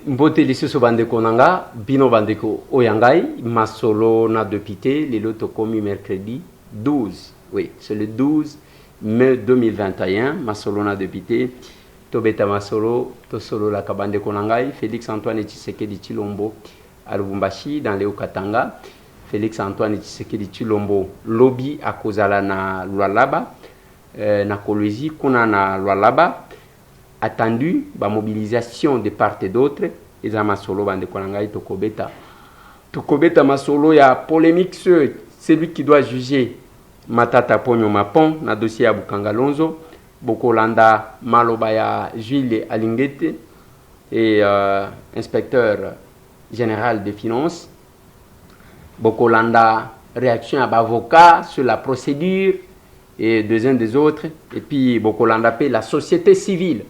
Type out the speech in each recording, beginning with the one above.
mbote lisusu bandeko nanga bino bandeko oyangai masolo na député lelo tokomi mercredi 12. Oui, c'est le 12 mai 2021 masolo na député tobeta masolo to solo la kabandeko nangai Félix Antoine Tshisekedi Tshilombo à Lubumbashi dans Léo Katanga. Félix Antoine Tshisekedi Tshilombo lobby à kozala na Lualaba na Kolwezi kuna na Lualaba attendu ba mobilisation de part et d'autre et za masolo bandeko nangai tokobeta masolo ya polémique celui qui doit juger Matata Ponyo Mapon na dossier ya Bukangalonzo Bokolanda maloba ya Jules Alingete et inspecteur général des finances. Bokolanda réaction à l'avocat sur la procédure et des uns des autres. Et puis Bokolanda paie la société civile.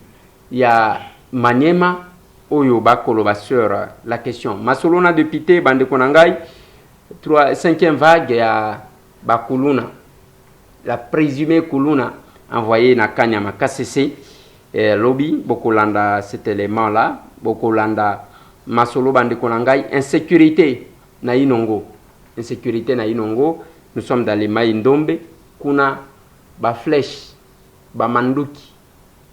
Il y a Maniema Oyo Bakoloba sur la question. Masolona député Bandekonangai 5e vague ya Bakuluna. La présumée Kuluna envoyé na Kanyama KCC lobby Bokolanda cet élément là Bokolanda Masolo Bandekonangai insécurité na Inongo nous sommes dans les Maïndombe kuna ba flèche ba manduki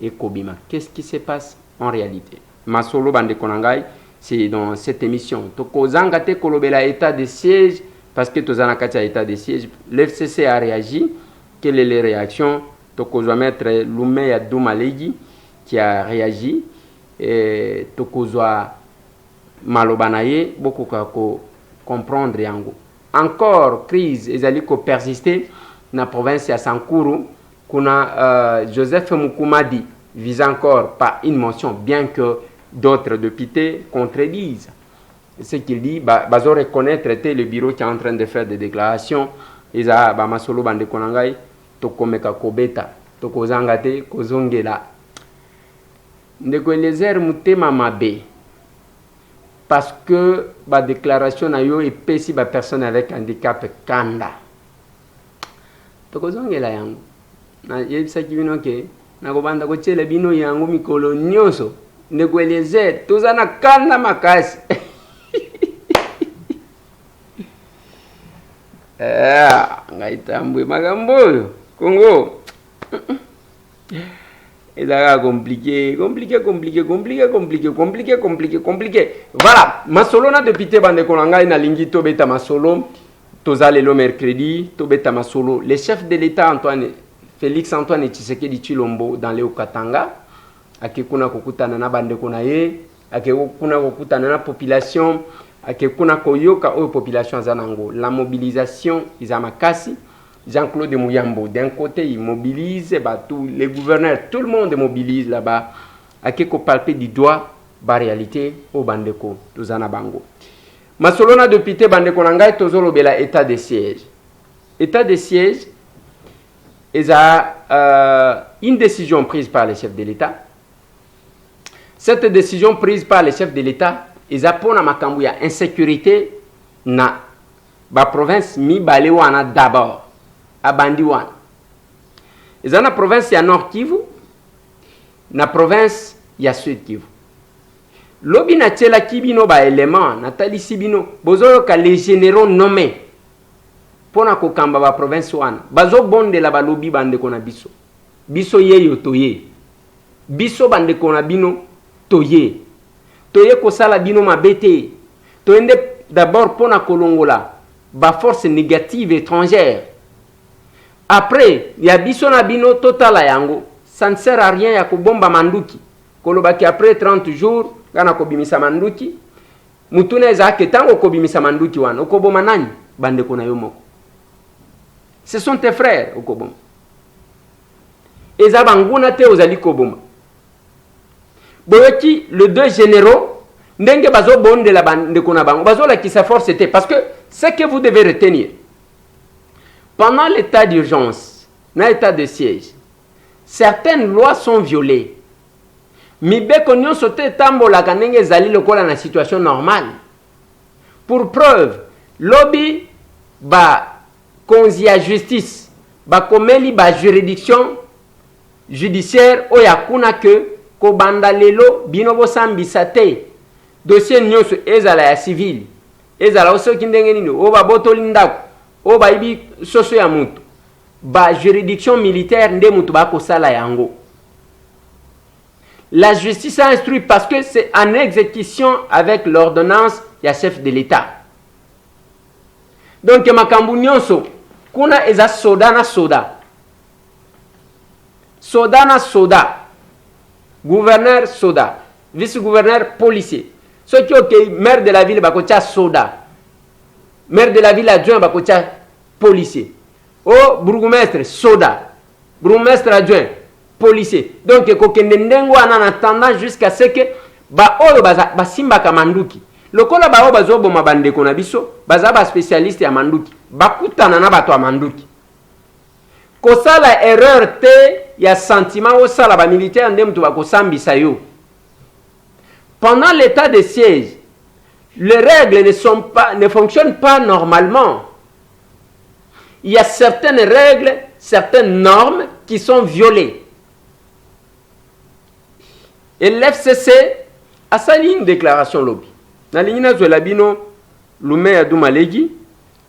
et kobima. Qu'est-ce qui se passe en réalité? Masolo Bandekonangai c'est dans cette émission tokozanga te kolobela état de siège parce que tozana katia état de siège. L'FCC a réagi. Quelles sont les réactions? Tokozwa maître Lumeya Doumalegi qui a réagi et Tokozwa Malobanaye beaucoup kako comprendre yango. Encore crise ezaliko persister na province ya Sankuru kuna Joseph Mukumadi vise encore pas une mention bien que d'autres députés contredisent ce qu'il dit. Bazo reconnaître le bureau qui est en train de faire des déclarations eza ba masolo bande konangai tokomeka kobeta tokozanga te kozongela ndeko Eliezer mutema mabe parce que ba déclaration na yo epesi ba personne avec handicap kanda tokozongela yango na yebisa kibino ke na kobanda ko tshela bino yango mikolo nyoso ndeko Eliezer tozana kanda makasi ngaitambwe magambo Congo. Et là, compliqué. Voilà. Masolona député Bandekonanga na lingi tobeta masolo. Tozale lo mercredi, tobeta masolo. Le chef de l'État Félix Antoine Tshisekedi Tshilombo dans Léo Katanga. Akekuna kokutana na bandekona ye, akekuna kokutana na population, akekuna koyoka o population zanango. La mobilisation izamakasi. Jean-Claude Mouyambo, d'un côté, il mobilise, tous les gouverneurs, tout le monde mobilise là-bas. À quelque palper du doigt, la réalité, au Bandeko, Tozana Bango. Masolona député Bandeko Nangai, Tozolo Bela, état de siège. État de siège, il y a une décision prise par les chefs de l'État. Cette décision prise par les chefs de l'État, il y a pour la insécurité na la province mi balewana d'abord. Abandiwan. Et dans la province, il y a Nord Kivu, na province, il y a Sud Kivu. Lobi na tchela kibino ba élément, Nathalie Sibino, bozo ka les généraux nommés pour na kokamba ba province wana. Bazo bonde la ba lobi bande kona biso. Biso yeyo toye. Biso bande kona bino toye. Toye ko sala bino mabete. Toende d'abord pour na kolongola ba force négative étrangère. Après, il y a bisona bino total yango. Ça ne sert à rien ya kobomba manduki. Kolobaki après 30 jours, gana kobimisa manduki. Mutune za ketango kobimisa manduki wana. Okoboma nani? Bande kona yomoko. Ce sont tes frères okoboma. Eza banguna te ozali koboma. Boyoki le deux généraux ndenge bazo bonde la bande kona bango. Bazo la qui sa force était parce que ce que vous devez retenir. Pendant l'état d'urgence, dans l'état de siège, certaines lois sont violées. Mibe konyo sote tambo la kanenge zali lokola na situation normale. Pour preuve, lobby ba konzi ya justice, ba komeli ba juridiction judiciaire o yakuna que ko banda lelo bino bosambisa te dossier nyonso ezala ya civil ezala osoki ndenge nini o babotoli ndako o bayibi soso ya mutu ba juridiction militaire nde mutu bakosala yango. La justice a instruit parce que c'est en exécution avec l'ordonnance ya chef de l'État. Donc makambu nyonso kuna eza soda na soda, soda na soda, gouverneur soda, vice-gouverneur policier. Ceux qui ont maire de la ville bakocha soda, maire de la ville adjoint bakocha policier. Oh, bourgmestre soda, bourgmestre adjoint policier. Donc kokende ndengo en attendant jusqu'à ce que ba oyo basimba ka manduki. Lokola ba oyo bazoboma bandeko na biso baza ba spécialiste ya manduki bakutana na bato ya manduki kosala erreur te ya sentiment osala ba militaire nde mutu bakosambisa yo. Pendant l'état de siège, les règles ne fonctionnent pas normalement. Il y a certaines règles, certaines normes qui sont violées. Et l'FCC a sali une déclaration lobby. Na lingina zola bino Lumeya Dumalegi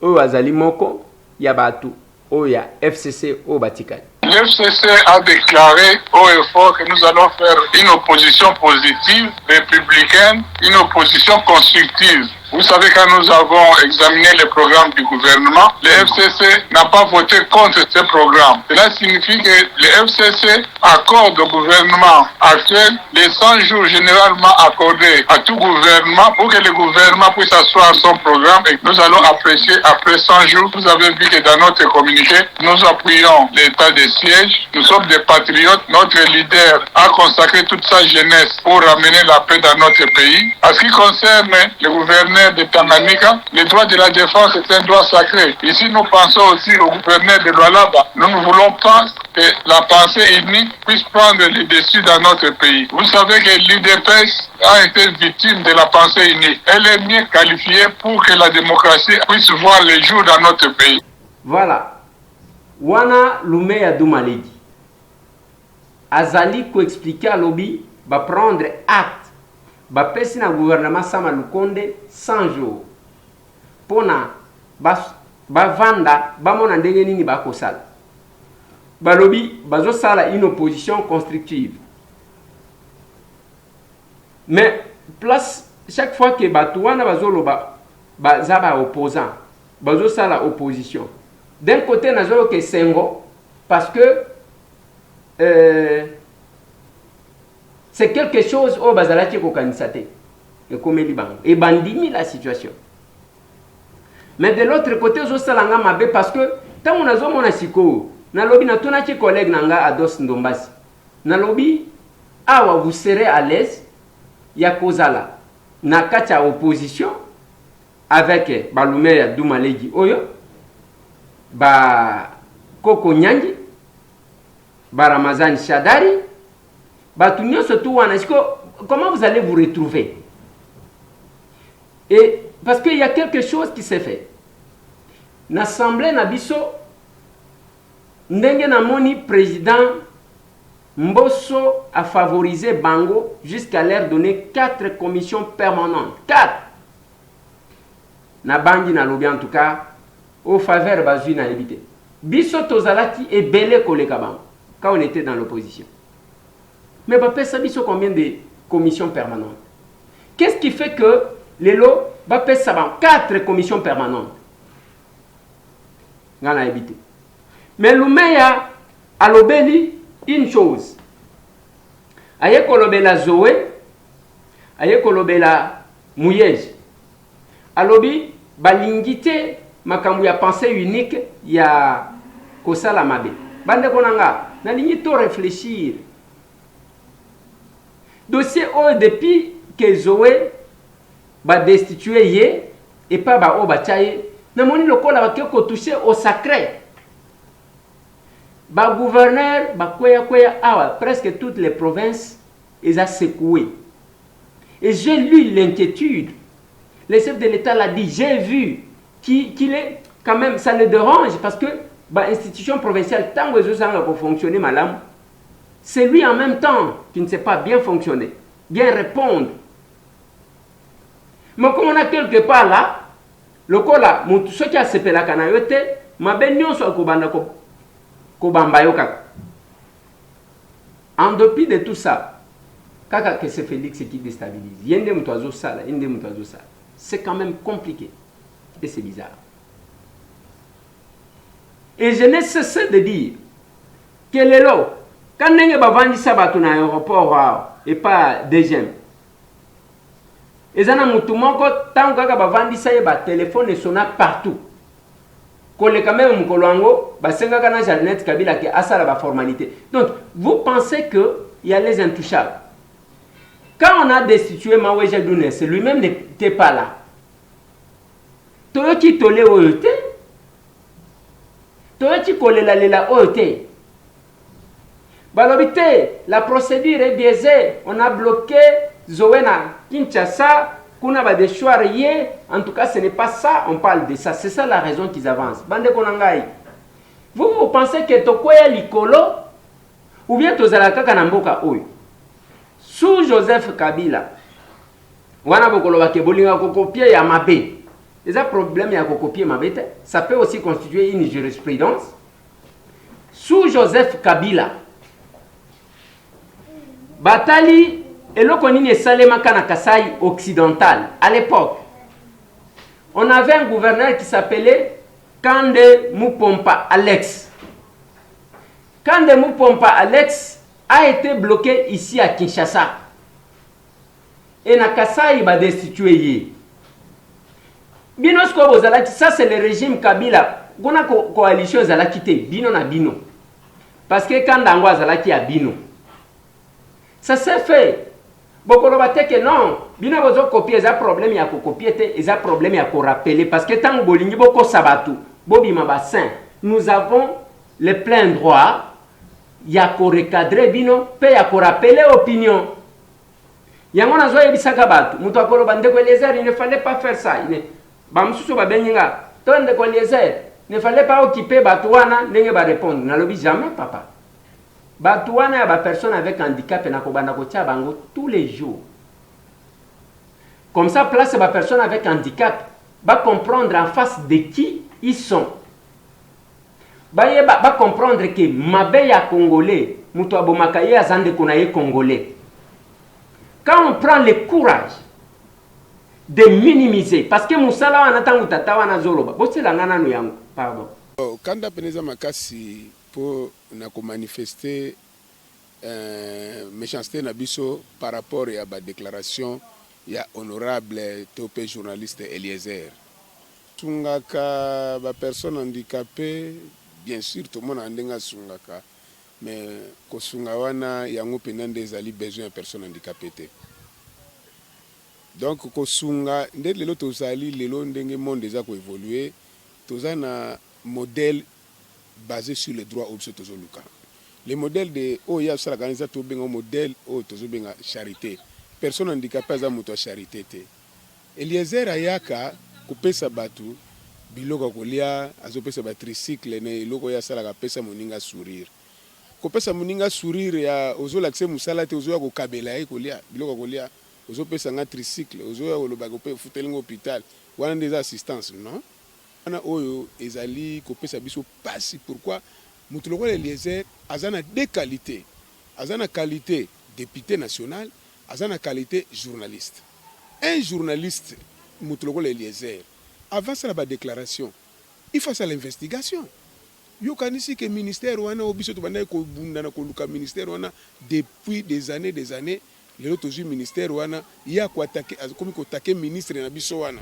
o azali moko ya batu o ya FCC o batikali. L'FCC a déclaré haut et fort que nous allons faire une opposition positive, républicaine, une opposition constructive. Vous savez, quand nous avons examiné le programme du gouvernement, le FCC n'a pas voté contre ce programme. Cela signifie que le FCC accorde au gouvernement actuel les 100 jours généralement accordés à tout gouvernement pour que le gouvernement puisse asseoir son programme et nous allons apprécier après 100 jours. Vous avez vu que dans notre communiqué, nous appuyons l'état de siège. Nous sommes des patriotes. Notre leader a consacré toute sa jeunesse pour ramener la paix dans notre pays. En ce qui concerne le gouverneur de Tanganyika, le droit de la défense est un droit sacré. Ici, nous pensons aussi au gouverneur de Lualaba. Nous ne voulons pas que la pensée unique puisse prendre le dessus dans notre pays. Vous savez que l'UDPS a été victime de la pensée unique. Elle est mieux qualifiée pour que la démocratie puisse voir le jour dans notre pays. Voilà. Wana Lumeya Dumalegi azali ko expliquer à lobby va prendre acte va pesi na gouvernement Sama Lukonde 100 jours pona ba vanda ba mona ndenge nini ba kosala ba lobby bazo sala une opposition constructive. Mais place chaque fois que batu wana bazo loba baza ba opposant bazo sala opposition. D'un côté, nous avons que Sengo, parce que c'est quelque chose au Bazalati Kokanisate, et bandimi la situation. Mais de l'autre côté, nous avons Mabe, parce que tant on a zoné mon asiko, na lobby na tonaki collègue nanga Ados Ndombasi, na lobby, awa vous serez à l'aise, yakozala, na kacha opposition, avec Balumeya Dumalegi Oyo, ba Koko Nyangi, ba Ramazani Shadari, ba Tunio Sotouana. Comment vous allez vous retrouver? Et parce qu'il y a quelque chose qui s'est fait. L'Assemblée Nabiso, Ndenge Namoni, président Mbosso a favorisé Bango jusqu'à leur donner 4 commissions permanentes. 4! Nabangi na lobby en tout cas. Au faveur bazui na évité. Biso tozalaki et belé koleka bango quand on était dans l'opposition. Mais ba pesa biso combien de commissions permanentes? Qu'est-ce qui fait que les lots ba pesa bango 4 commissions permanentes? Ngana évité. Mais Lumeya a lobeli une chose. Aye kolobela Zoé, aye kolobela Mouyej. A lobi balingité makambu ya pensée unique ya kosala mabe. Bande konanga, na lingi to réfléchir. Dossier o depuis que Zoé ba destitué ye et pas ba o ba chaye, na moni lokola ba ko toucher au sacré. Ba gouverneur ba kwea awa presque toutes les provinces ils a secoué. Et j'ai lu l'inquiétude. Le chef de l'État l'a dit, j'ai vu qu'il est quand même, ça le dérange parce que l'institution provinciale, tant que ça pour fonctionner, madame, C'est lui en même temps qui ne sait pas bien fonctionner, bien répondre. Mais comme on a quelque part là, le cas là, ce qui a sepé la canayote, ma benyon soit kobamba yoka. En dépit de tout ça, kaka que c'est Félix qui déstabilise. Yende mutwazo sala, yende mutwazo sala. C'est quand même compliqué et c'est bizarre. Et je ne cesse de dire que les lots, quand on a vendu ça à l'aéroport et pas deuxième, et ça n'a pas tant que on a vendu ça, le téléphone sonne partout. Quand les caméras sont colongo, bah c'est quand Jarnet Kabila qui a ça la formalité. Donc vous pensez que il y a les intouchables. Quand on a destitué Maoué Jadoune, c'est lui-même n'était pas là. Toyoti tolé oyote. Toyoti kolé la lela oyote. Balobite, la procédure est biaisée. On a bloqué Zoena Kinshasa. Kuna ba de choix rié. En tout cas, ce n'est pas ça. On parle de ça. C'est ça la raison qu'ils avancent. Bande konangai. Vous pensez que Tokoya Likolo ou bien Tozalaka Kanamboka Oyo sous Joseph Kabila. Wana bokolo ba kebolinga ko copier ya mabe. Les problèmes ya ko copier mabe. Ça peut aussi constituer une jurisprudence. Sous Joseph Kabila. Batali et le konini Salema Kana Kasai occidental. À l'époque, on avait un gouverneur qui s'appelait Kande Mupompa Alex. Kande Mupompa Alex a été bloqué ici à Kinshasa. Et na Kasai va destituer. Binosko Bozalaki, ça c'est le régime Kabila. Gona coalition Zalaki te, bino na bino. Parce que quand Dangwa Zalaki a bino. Ça s'est fait. Bokolo bate que non, bino bozo copier za problème ya ko copier te, za problème ya ko rappeler parce que tant bolingi boko sabatu, bobi mabassin. Nous avons le plein droit ya ko recadrer bino pe ya ko rappeler opinion. Yango nazo yebisaka batu, muto akolo bande ko Eliezer, il ne fallait pas faire ça. Il ne bamsusu ba benginga, tonde ko Eliezer, ne fallait pas occuper batu wana ndenge ba répondre. Nalobi jamais papa. Batouana ya ba personne avec handicap na kobanda ko tia bango tous les jours. Comme ça place ba personne avec handicap va comprendre en face de qui ils sont. Ba comprendre que mabe ya congolais, muto abomaka ye azande konaye congolais. Quand on prend le courage de minimiser parce que musala wana tangu tata wana zoloba. Bosela ngana no yango, pardon. Kanda peneza makasi pour manifester méchanceté na biso par rapport à la déclaration ya honorable topé journaliste Eliezer. Sungaka ba personne handicapée, bien sûr tout le monde andenga sungaka, mais ko sunga wana yango penande ezali besoin de personne handicapée te. Donc ko sunga nde lelo tozali lelo ndenge monde eza ko évoluer, tozana modèle basé sur les droits obsolètes. Le modèle de Oya Salaganiza to benga modèle o tozo benga charité. Personne handicapée za muto charité te. Eliezer ayaka kopesa batu biloko kolia azopesa ba tricycle ne loko ya sala pesa moninga sourire. Kopesa moninga sourire ya ozo l'accès musala te ozo ya ko kabela e kolia biloko kolia ozo pesa nga tricycle ozo ya koloba ko pe futelingo hôpital wana des assistances non. Ana oyo ezali kopesa biso pasi pourquoi mutuloko Eliezer azana deux qualités azana qualité député national azana qualité journaliste. Un journaliste mutuloko Eliezer avant ça la déclaration il faut ça l'investigation yo kanisi que ministère wana obiso to banda ko bunda na ko luka ministère wana depuis des années les autres ministère wana ya ko attaquer comme ko attaquer ministre na biso wana.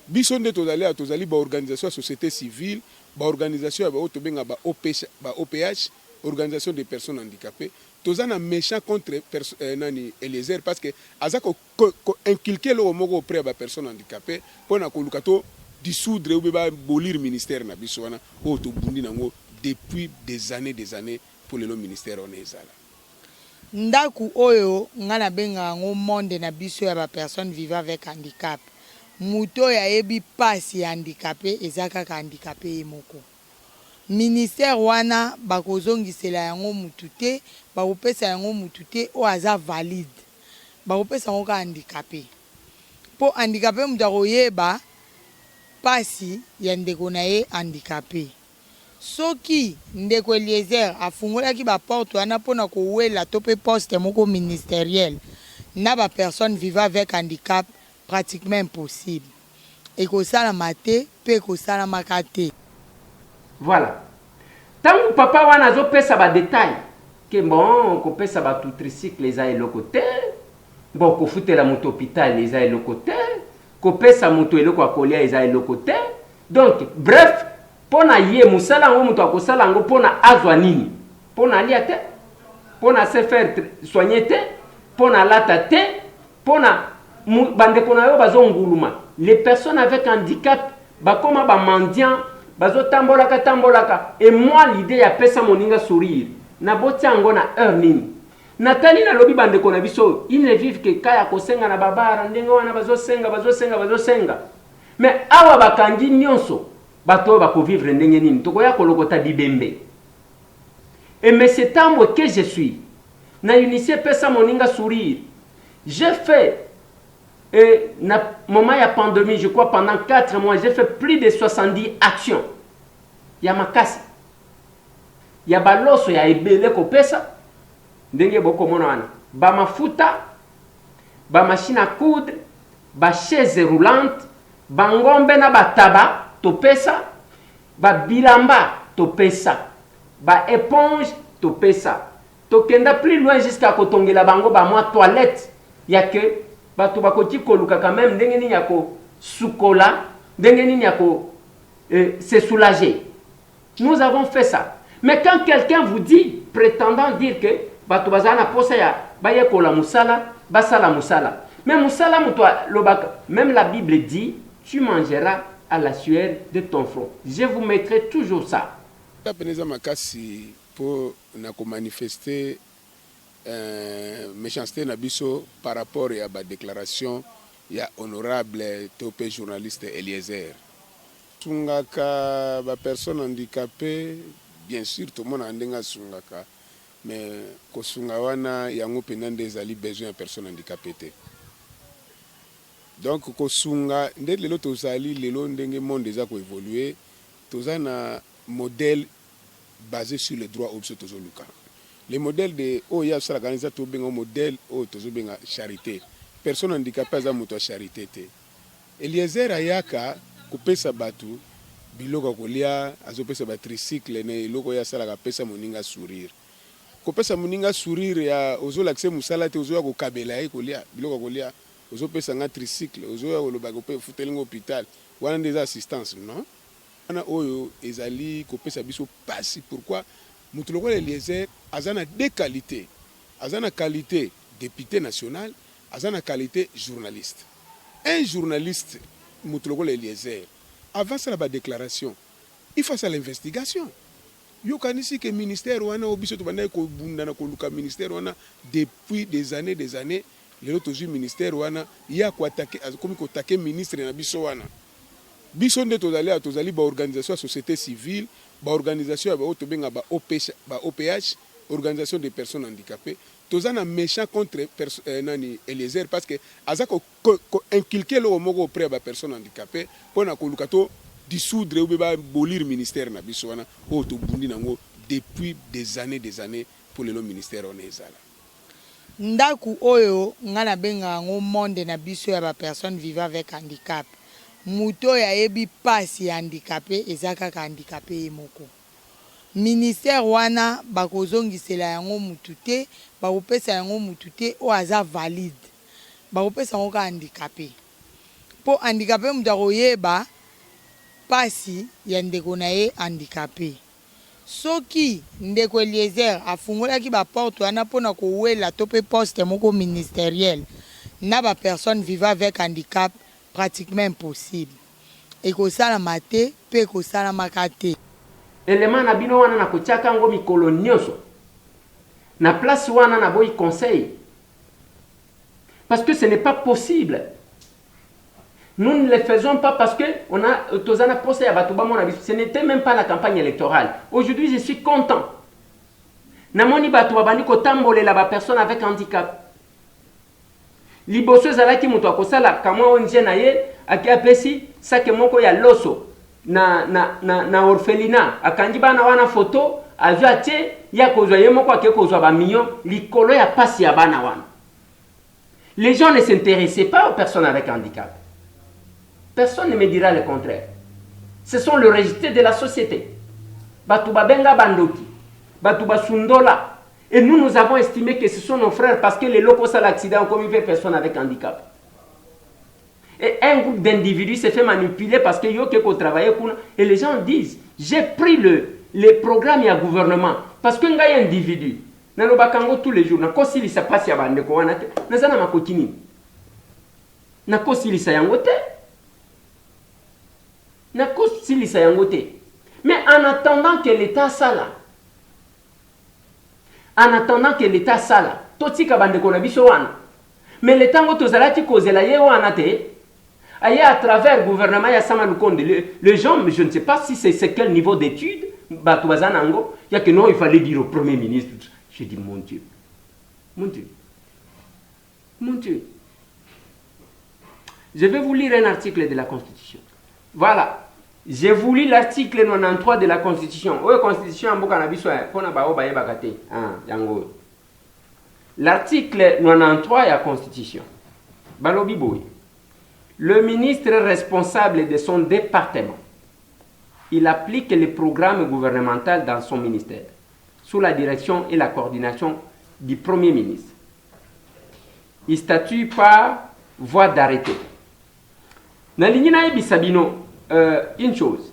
Biso nde tozali ba organisation de société civile, ba organisation ba otobenga ba OPH, organisation des personnes handicapées. Tozana méchant contre nani Eliezer parce que azako inculquer le moko auprès ba personnes handicapées pour na kolukato dissoudre ou ba bolir ministère na biso wana o to bundi nango depuis des années pour le ministère on ezala. Ndaku oyo ngana benga ngo monde na biso ya ba personnes vivant avec handicap. Muto ya ebi pasi handicapé ezaka ka handicapé moko. ministère wana bakozongisela yango mutu te bakopesa yango mutu te oyo aza valide bakopesa yango ka handicapé mpo handicapé mutu akoyeba pasi ya ndeko na ye handicapé soki ndeko Eliezer afungolaki baporte wana mpona kowela to mpe poste moko ministériel na bapersone vivant avec handicap pratiquement impossible ekosalama te mpe ekosalamaka te. Voilà. Tant papa wana azopesa ba détail que bon kopesa ba tout tricycle eza eloko te bon kofutela moto hôpital eza eloko te kopesa moto eloko akolia eza eloko te donc bref pona ye musala ngo moto akosala ngo pona azwa nini pona alia te pona se faire soigner te pona lata te pona bandeko na yo bazonguluma les personnes avec handicap bakoma ba mendiant bazo tambolaka et moi l'idée ya pesa moninga sourire na boti yango na heure nini natali na lobi bandeko na biso ils ne vivent que kaya kosenga na babara ndenge wana bazosenga mais awa bakangi nyonso bato bakovivre ndenge nini tokoya kolokota bibembe et mais c'est temps que je suis na unité pesa moninga sourire j'ai fait et na moment ya pandémie, je crois pendant 4 mois, j'ai fait plus de 70 actions. Il y a makasi. Il y a baloso, il y a ebele kopesa. Ndenge boko mono wana. Ba mafuta, ba machine à coudre, ba chaise roulante, ba ngombe na ba taba, topesa, ba bilamba, topesa, ba éponge, topesa. Tokenda plus loin jusqu'à kotongela bango ba moi toilette. Il y a que bato bakoti koluka quand même ndenge nini yako sukola ndenge nini yako se soulager. Nous avons fait ça. Mais quand quelqu'un vous dit prétendant dire que bato bazana posa ya baye kola musala basala musala mais musala mutwa lobaka même la Bible dit tu mangeras à la sueur de ton front. Je vous mettrai toujours ça. Peneza makasi pour na ko manifester méchanceté na biso par rapport à la déclaration ya honorable topé journaliste Eliezer sungaka ba personne handicapée bien sûr tout le monde andenga sungaka mais ko sunga wana yango penande ezali besoin de personne handicapée te donc ko sunga nde lelo tozali lelo ndenge monde eza ko évoluer tozana modèle basé sur les droits obso tozoluka. Les modèles de Oya Saraganiza to benga modèle o tozo benga charité. Personne handicapée za moto charité te. Eliezer ayaka kopesa batu biloko kolia azopesa ba tricycle ne loko ya sala pesa moninga sourire. Kopesa moninga sourire ya ozo l'accès musala te ozo ya ko kabela e kolia biloko kolia ozo pesa nga tricycle ozo ya lo ba ko futelinga hôpital wana des assistance non? Ana oyo ezali kopesa biso pasi pourquoi Moutoulouko Eliezer a deux qualités. Azana qualité député national, azana qualité journaliste. Un journaliste, Moutoulouko Eliezer, avant ça la déclaration, il faut ça l'investigation. Yo kanisi que ministère wana obiso to bana ko bunda ko luka ministère wana depuis des années les autres ministère wana ya ko attaquer comme ko attaquer ministre na biso wana. Biso nde tozali ba organisation société civile ba organisation ba otobenga ba OPH organisation des personnes handicapées tozana méchant contre nani Eliezer parce que azako inculquer le moko auprès ba personnes handicapées pona ko lukato dissoudre ou ba bolir ministère na biso wana o to bundi nango depuis des années pour le ministère on ezala ndaku oyo ngana benga ngo monde na biso ya ba personnes vivant avec handicap. Muto ya ebi pasi handicapé ezaka ka handicapé moko. Ministère wana bakozongisela yango mutu te, bakopesa yango mutu te o aza valide. Bakopesa yango ka handicapé. Po handicapé mutu akoyeba pasi ya ndeko na ye handicapé. Soki ndeko Eliezer afungolaki ba porte wana pona kowela to pe poste moko ministériel na ba personne vivant avec handicap pratiquement impossible. Ekosalama te pe ekosalamaka te. Élément na bino wana na kotiaka ngo mikolo nyonso. Na place wana na boy conseil. Parce que ce n'est pas possible. Nous ne le faisons pas parce que on a tozana posé à Batouba mon avis. Ce n'était même pas la campagne électorale. Aujourd'hui, je suis content. Namoni Batouba bandi ko tambolé la personne avec handicap. Liboso zalaki mutu akosala kamwa onje na ye akiapesi sake moko ya loso na orphelinat akangi bana wana photo azwa atie ya kozwa ye moko ake kozwa ba million likolo ya pasi ya bana wana. Les gens ne s'intéressaient pas aux personnes avec handicap. Personne ne me dira le contraire. Ce sont le rejeté de la société. Batouba benga bandoki, Batouba sundola. Et nous avons estimé que ce sont nos frères parce que les locaux à l'accident ont commis des personnes avec handicap. Et un groupe d'individus s'est fait manipuler parce que yo keko travailler et les gens disent j'ai pris les programmes et le gouvernement parce que nga individu na lo bakango tous les jours na kosili sa passe ya bande ko wana te na zana makotini na kosili sa yango te na kosili sa yango te. Mais en attendant que l'état sala totika bande ko na biso wana mais le tango tozalaki kozela ye wana te aye à travers le gouvernement ya sama lukonde les gens mais je ne sais pas si c'est quel niveau d'études bato bazanango ya que non il fallait dire au premier ministre. J'ai dit mon Dieu je vais vous lire un article de la Constitution. Voilà. J'ai voulu l'article 93 de la Constitution. Oui, Constitution, l'article 93 de la Constitution. Le ministre responsable de son département, il applique les programmes gouvernementaux dans son ministère, sous la direction et la coordination du Premier ministre. Il statue par voie d'arrêté. Nalingina Ebisabino. Une chose.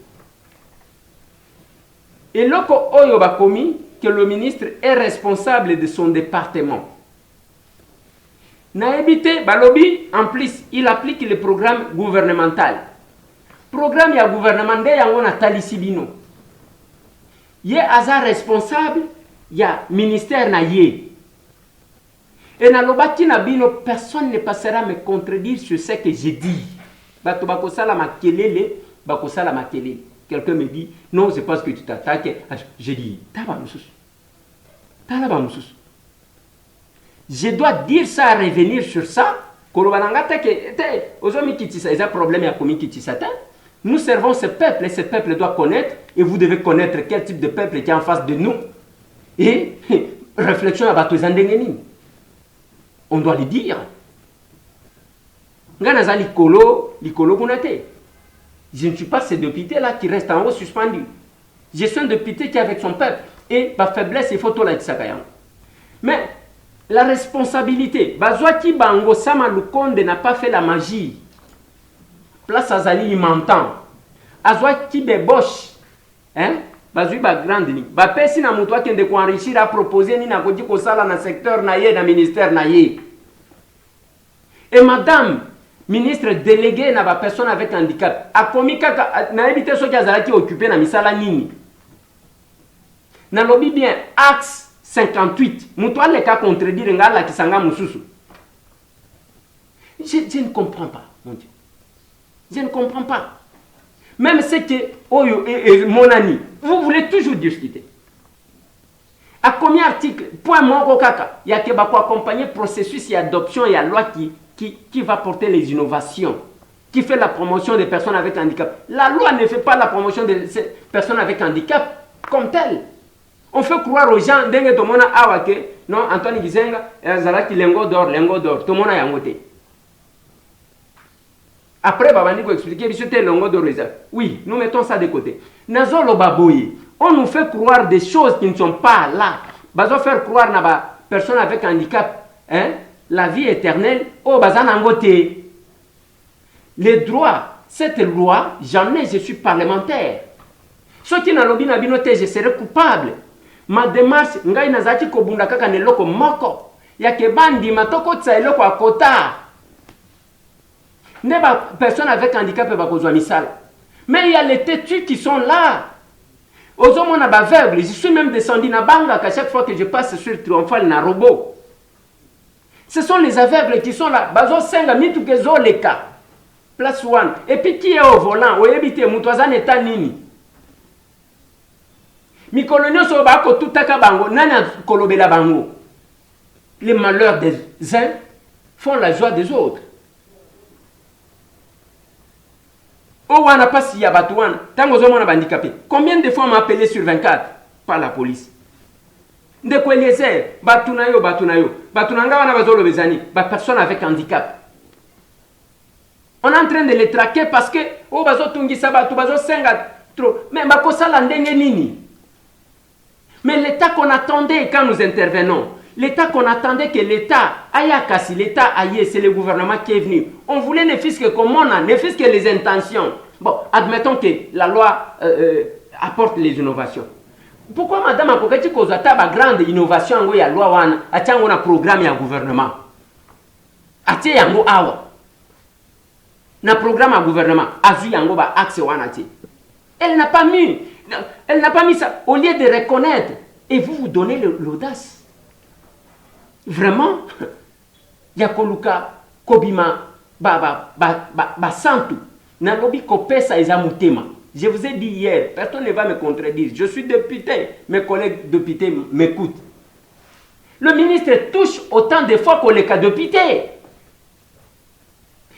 Et loko oyo bakomi que le ministre est responsable de son département. Na ebité balobi en plus il applique le programme gouvernemental. Programme ya gouvernement de yango na talisibino. Ye aza responsable ya ministère na ye. Et na lobaki na bino personne ne passera me contredire sur ce que j'ai dit. Bato bakosala makelele. Quelqu'un me dit, non, c'est parce que tu t'attaques. J'ai dit, je dois dire ça, revenir sur ça. Nous servons ce peuple et ce peuple doit connaître. Et vous devez connaître quel type de peuple qui est en face de nous. Et réflexion à Batozandengeni. On doit le dire. Nganaza likolo kunate. Je ne suis pas ce député-là qui reste en haut suspendu. Je suis un député qui est avec son peuple. Et par faiblesse, il faut tout la dire. Mais la responsabilité, Bazouaki Bango Sama Lukonde n'a pas fait la magie. Place Azali, il m'entend. Azouaki Beboche, hein? Bazoui ba grande ligne. Ba pesi na mutwa kende ko enrichir à proposer ni na kodi ko sala na secteur na ye na ministère na ye. Et madame ministre délégué na ba personne avec handicap a commis kaka na éviter so kazala qui occupé na misala nini. Na lobby bien axe 58 mutwa le ka contredire ngala kisanga mususu. Je ne comprends pas, mon Dieu. Je ne comprends pas. Même ce que Oyo et mon ami, vous voulez toujours discuter. À combien d'articles, point mon kaka, il y a que pour accompagner le processus et l'adoption et la loi qui va porter les innovations, qui fait la promotion des personnes avec handicap. La loi ne fait pas la promotion des personnes avec handicap comme telle. On fait croire aux gens, dengue to mona awake, non, Antoine Gizenga, Zalaki lengo d'or, tout le monde a yangoté. Après, Babandi va expliquer, c'était longo d'or. Oui, nous mettons ça de côté. Nazolo baboye, on nous fait croire des choses qui ne sont pas là. Bazo faire croire na ba personne avec handicap, hein, la vie éternelle, oh bazan angoté. Les droits, cette loi, jamais je suis parlementaire. Ceux qui n'ont pas binoté, je serai coupable. Ma démarche, ngai nazaki kobunda kaka neloko moko. Ya ke bandi matoko tsa eloko akota. Ne pas personne avec handicap va besoin misal. Mais il y a les têtus qui sont là. Aux hommes on a aveugle. Je suis même descendu na banga à chaque fois que je passe sur Triomphal na robot. Ce sont les aveugles qui sont là. Bazo senga mitu kezo leka. place one. Et puis qui est au volant? Oyebite mutwazan état nini? Mi colonio so ba ko tutaka bango nana kolobela bango. Les malheurs des uns font la joie des autres. Oh, on n'a pas si yabatouan. Tant aux hommes handicapés. Combien de fois on m'a appelé sur 24 par la police? De quoi les airs? Batunayo. Batunanga wana bazolo bezani. Personne avec handicap. On est en train de les traquer parce que oh bazo tungi sabatu bazo senga trop. Mais bakosa la ndenge nini? Mais l'État qu'on attendait quand nous intervenons, l'État qu'on attendait que l'État aille à Kassi, l'État aille, c'est le gouvernement qui est venu. On voulait ne fût-ce que comme on a, ne fût-ce que les intentions. Bon, admettons que la loi apporte les innovations. Pourquoi madame Akokati kozata ba grande innovation ngo ya loi wana, atiango na programme ya gouvernement. Atie yango awa. Na programme à gouvernement, azu yango ba axe wana atie. Elle n'a pas mis ça au lieu de reconnaître et vous donnez l'audace. Vraiment, Yakoluka, Kobima, Santu, Nalobi Kopesa Ezamutema. Je vous ai dit hier, personne ne va me contredire. Je suis député, mes collègues députés m'écoutent. Le ministre touche autant de fois que les cas députés.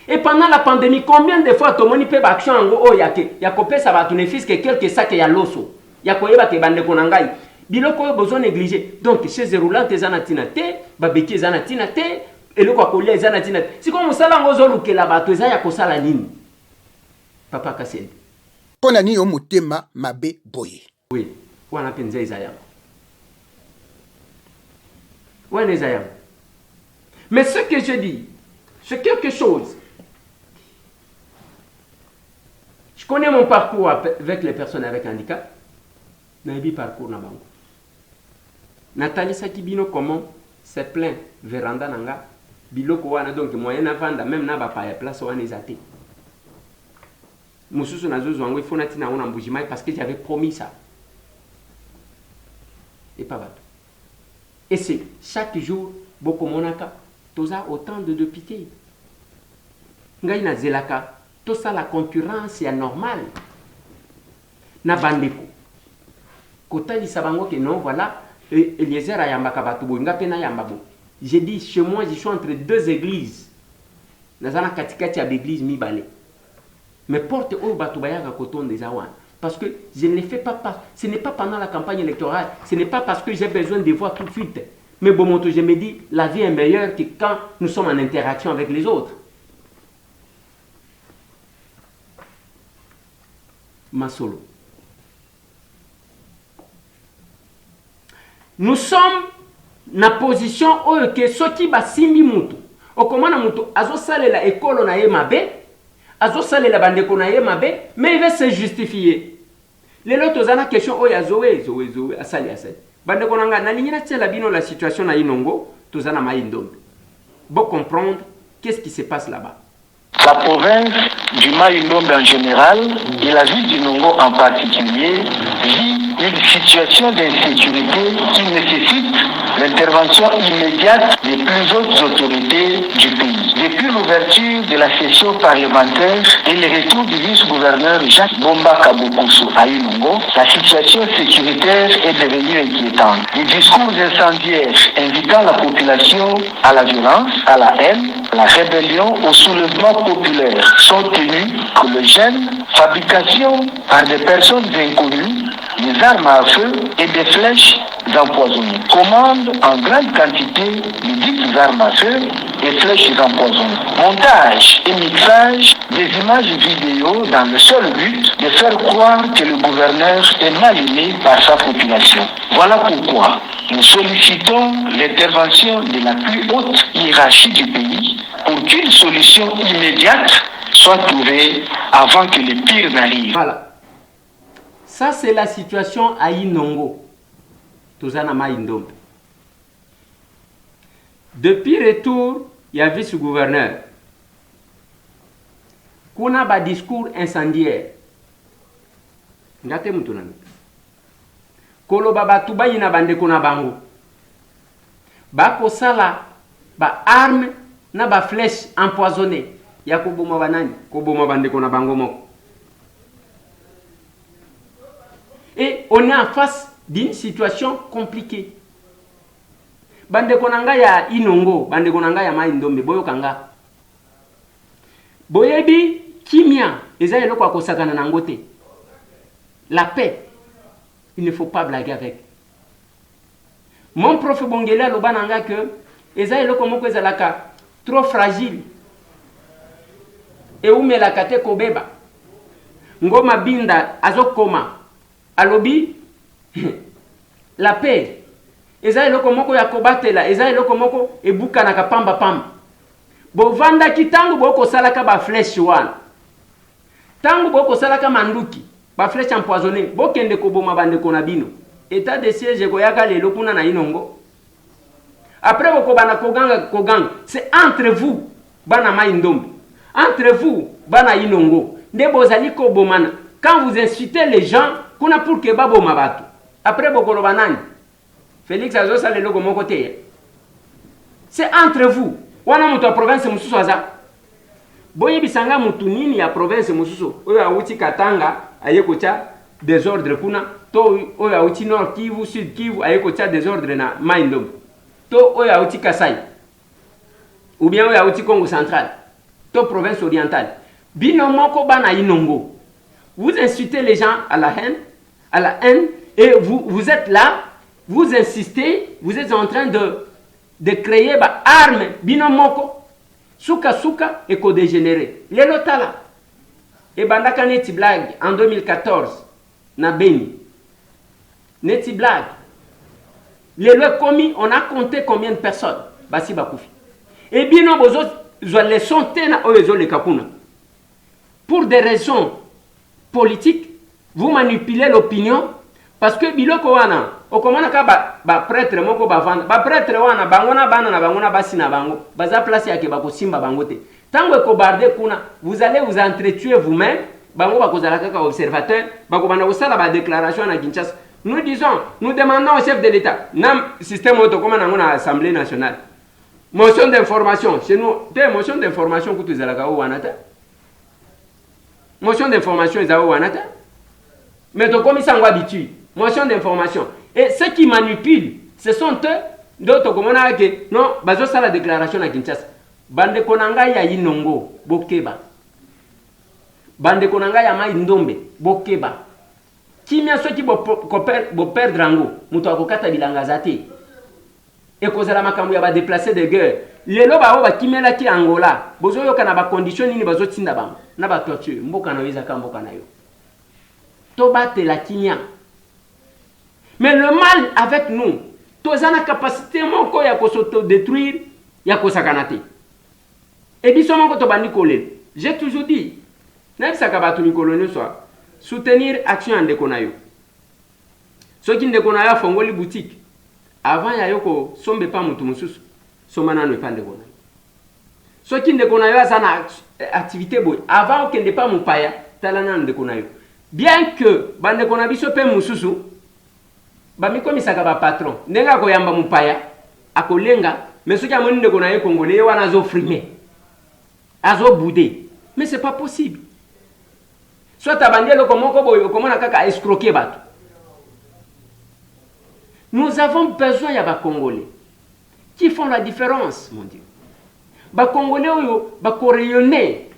Et pendant la pandémie, combien de fois tout le monde peut action en gros, Yakopesa va tourner fils que quelques sacs ya loso. Yakoyeba ke bande konangai. Biloko yo besoin négliger. Donc chez roulantes zanatina te, babeki zanatina te, eloko akolia zanatina te. Si comme musala ngozo lukela bato eza ya kosala nini? Papa Kasel. Pona ni yo motema mabe boye. Oui, wana penza izaya. Wana izaya. Mais ce que je dis, c'est quelque chose. Je connais mon parcours avec les personnes avec handicap. Naïbi parcours na bango. Nathalie Sakibino comment c'est plein véranda nanga biloko wana donc moyen na vanda même na ba pa ya place wana ezate. Mususu nazo zwango il faut natina ona mbujimai parce que j'avais promis ça. Et pas bateau. Et c'est chaque jour boko monaka toza autant de députés. Ngai na zelaka tout ça la concurrence est normale. Na bandeko. Kota li sabango que non voilà Eliezer ayamba kabatubo ngapena yamba bo. J'ai dit chez moi je suis entre deux églises. Nazana katikati ya église mi balé. Mais porte au batubaya koton des awan parce que je ne le fais pas ce n'est pas pendant la campagne électorale, ce n'est pas parce que j'ai besoin de voir tout de suite. Mais bon je me dis la vie est meilleure que quand nous sommes en interaction avec les autres. Masolo. Nous sommes na position où que soki basimbi mutu. Okomana mutu azosalela ekolo na ye mabe, azosalela bandeko na ye mabe, mais il va se justifier. Lelo tozana question oya zoé asali. Bandeko nanga na ligne na tela bino la situation na Inongo, tozana maïndombe. Bon comprendre qu'est-ce qui se passe là-bas. La province du Maïndombe en général et la ville du Nongo en particulier vit une situation d'insécurité qui nécessite l'intervention immédiate des plus hautes autorités du pays. Depuis l'ouverture de la session parlementaire et le retour du vice-gouverneur Jacques Bomba Kabokoso à Inongo, la situation sécuritaire est devenue inquiétante. Les discours incendiaires invitant la population à la violence, à la haine, à la rébellion, au soulèvement populaire sont tenus que le gène, fabrication par des personnes inconnues, des armes à feu et des flèches empoisonnées. Commande en grande quantité de dites armes à feu et flèches empoisonnées. Montage et mixage des images vidéo dans le seul but de faire croire que le gouverneur est mal aimé par sa population. Voilà pourquoi nous sollicitons l'intervention de la plus haute hiérarchie du pays pour qu'une solution immédiate soit trouvée avant que le pire n'arrive. Voilà. Ça, c'est la situation à Inongo. Tozana Maïndombe. Depuis retour, il y a vice-gouverneur. Kuna ba discours incendiaire. Ngate mutunani. Kolo baba tuba yina bande kuna bango. Ba kosala ba arme na ba flèche empoisonnée. ya koboma banani koboma bandeko na bango moko. Et on est en face d'une situation compliquée. Bandeko nanga ya Inongo, bandeko nanga ya Mai Ndombe, boyo kanga. Boyebi kimia, eza eloko akosakana nango te. La paix, il ne faut pas blaguer avec. Mon prof Bongela loba nanga que eza eloko moko ezalaka trop fragile. E umelaka te kobeba. Ngoma binda azokoma. Alobi la paix. Eza eloko moko ya kobatela, eza eloko moko ebuka na kapamba pamba. Bovanda kitangu boko salaka ba flèche wana. Tangu boko salaka manduki, ba flèche empoisonnée, bokende koboma bandeko na bino. État de siège koyaka lelo kuna na Inongo. Après boko bana koganga, c'est entre vous bana Mai Ndombe. Entre vous bana Inongo. Nde bozali kobomana. Quand vous incitez les gens, kuna pour que baboma batu. Après boko lo banani. Félix azo sale logo mon côté. C'est entre vous. Wana mutu wa province mususu aza. Boye bisanga mutu nini ya province mususu. Oyo awuti Katanga ayekocha désordre kuna. To oyo awuti Nord Kivu, Sud Kivu ayekocha désordre na Mai Ndombe. To oyo awuti Kasai. Ou bien oyo awuti Congo central. To province orientale. Bino moko bana Inongo. Vous incitez les gens à la haine et vous êtes là. Vous insistez, vous êtes en train de créer ba arme binomoko suka et co-dégénérer. Les lotala. Et bandaka neti blague en 2014 na Beni. Neti blague. Les lois commis, on a compté combien de personnes. Basi bakufi. Et bino bozo les sonté na oyezo le kapuna. Pour des raisons politiques, vous manipulez l'opinion parce que biloko wana okomana ka ba prêtre moko bavanda ba prêtre wana bangona bana na bangona basi na bango baza place yake bakosimba bango te tango ekobarde kuna vous allez vous entretuer vous-même bango bakozala kaka observateur bakobana kosala ba déclaration na Kinshasa. Nous demandons au chef de l'État nam système auto comme na Assemblée nationale motion d'information chez nous des motion d'information kutu zalaka wana ta motion d'information ezao wana ta mais to comme ça on habitude motion d'information. Et ceux qui manipulent, ce sont eux, d'autres comme on a dit, non, bazo ça la déclaration à Kinshasa. Bande konanga ya Inongo, bokeba. Bande konanga ya Mai Ndombe, bokeba. Kimia ceux qui bo perdre ango, muto akokata bilanga zate. Et kozala makambo ya ba déplacer de guerre. Lelo ba o ba kimela ki Angola, bozo yoka na ba condition nini bazo tinda bango, na ba torture, mboka na weza ka mboka na yo. To bate la kimia. Mais le mal avec nous, tous la capacité moko ya ko s'auto-détruire, ya ko sakanate. Et biso moko to bandi kolel. J'ai toujours dit, n'a pas kabatu ni kolonio soit soutenir action en dekonayo. Ceux qui ndekonayo fongoli boutique. Avant ya yoko sombe pa mutu mususu, somana no pa ndekonayo. Ceux qui ndekonayo azana activité boy. Avant que ne pas mupaya, talana ndekonayo. Bien que bande kona biso pe mususu bamikomisaka ba patron ndenga koyamba mupaya akolenga mais soki amoni ndeko na ye congolais wana azo frimer azo bouder mais c'est pas possible soit abandelo komoko boyo komona kaka escroquer bato. Nous avons besoin ya ba congolais qui font la différence mon Dieu. Ba congolais oyo ba rayonner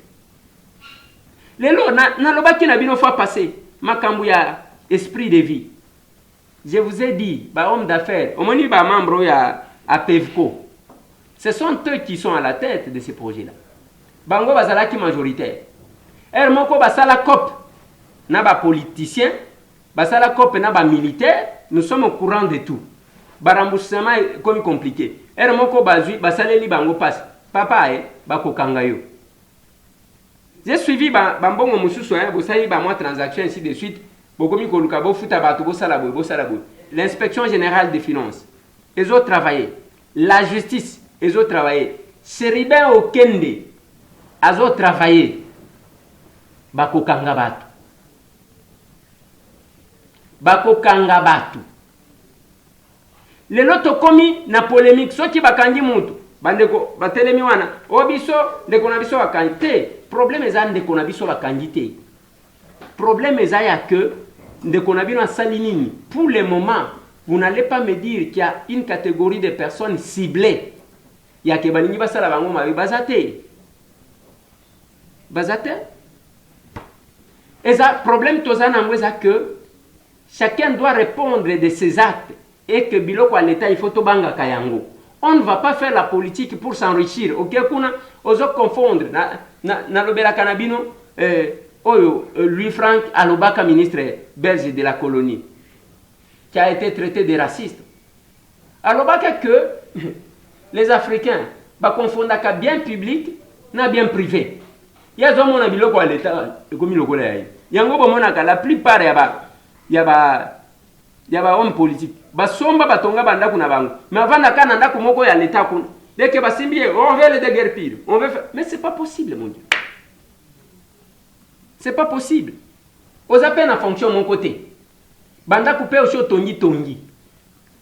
lelo na lobaki na bino fois passé makambu ya esprit de vie. Je vous ai dit, bah, homme d'affaires, on m'a dit, bah, membre à PEVCO. Ce sont eux qui sont à la tête de ces projets-là. Bango bazala qui majoritaire. Moko basala cop, na ba politicien, basala cop na ba militaire, nous sommes au courant de tout. Ba remboursement est comme compliqué. Moko bazui basaleli bango passe. Papa bako kangayo. J'ai suivi bambongo mususu bosali ba moi transaction ainsi de suite. L'inspection générale des finances, ils ont travaillé. La justice, ils ont travaillé. Seribin Okende, ils ont travaillé. Bako Kangabatu. Bako Kangabatu. Les loto commis na polémique, ceux qui bakangi mutu, bandeko batelemi wana o biso ndeko na biso bakangi te. Problème eza ndeko na biso bakangi te. Problème eza ya que ndeko na bino asali nini. Pour le moment, vous n'allez pas me dire qu'il y a une catégorie de personnes ciblées. Il y a que balingi basala bango mabe bazate. Bazate. Et ça problème tozana ngweza que chacun doit répondre de ses actes et que biloko à l'état il faut to banga kayango. On ne va pas faire la politique pour s'enrichir. OK kuna ozo confondre na lobela kanabino oyo Louis Franck Alobaka ministre belge de la colonie qui a été traité de raciste. Alobaka que les Africains ba confondaka bien public na bien privé. Ya zo mona biloko à l'état ekomi lokola yayi. Yango bomonaka la plupart ya ba homme politique basomba batonga bandaku na bango mais avant nakana ndaku moko ya l'état kuna dès que basimbi on veut le déguerpir on veut faire... mais c'est pas possible mon Dieu, c'est pas possible. Aux appels en fonction mon côté bandaku pe osho tongi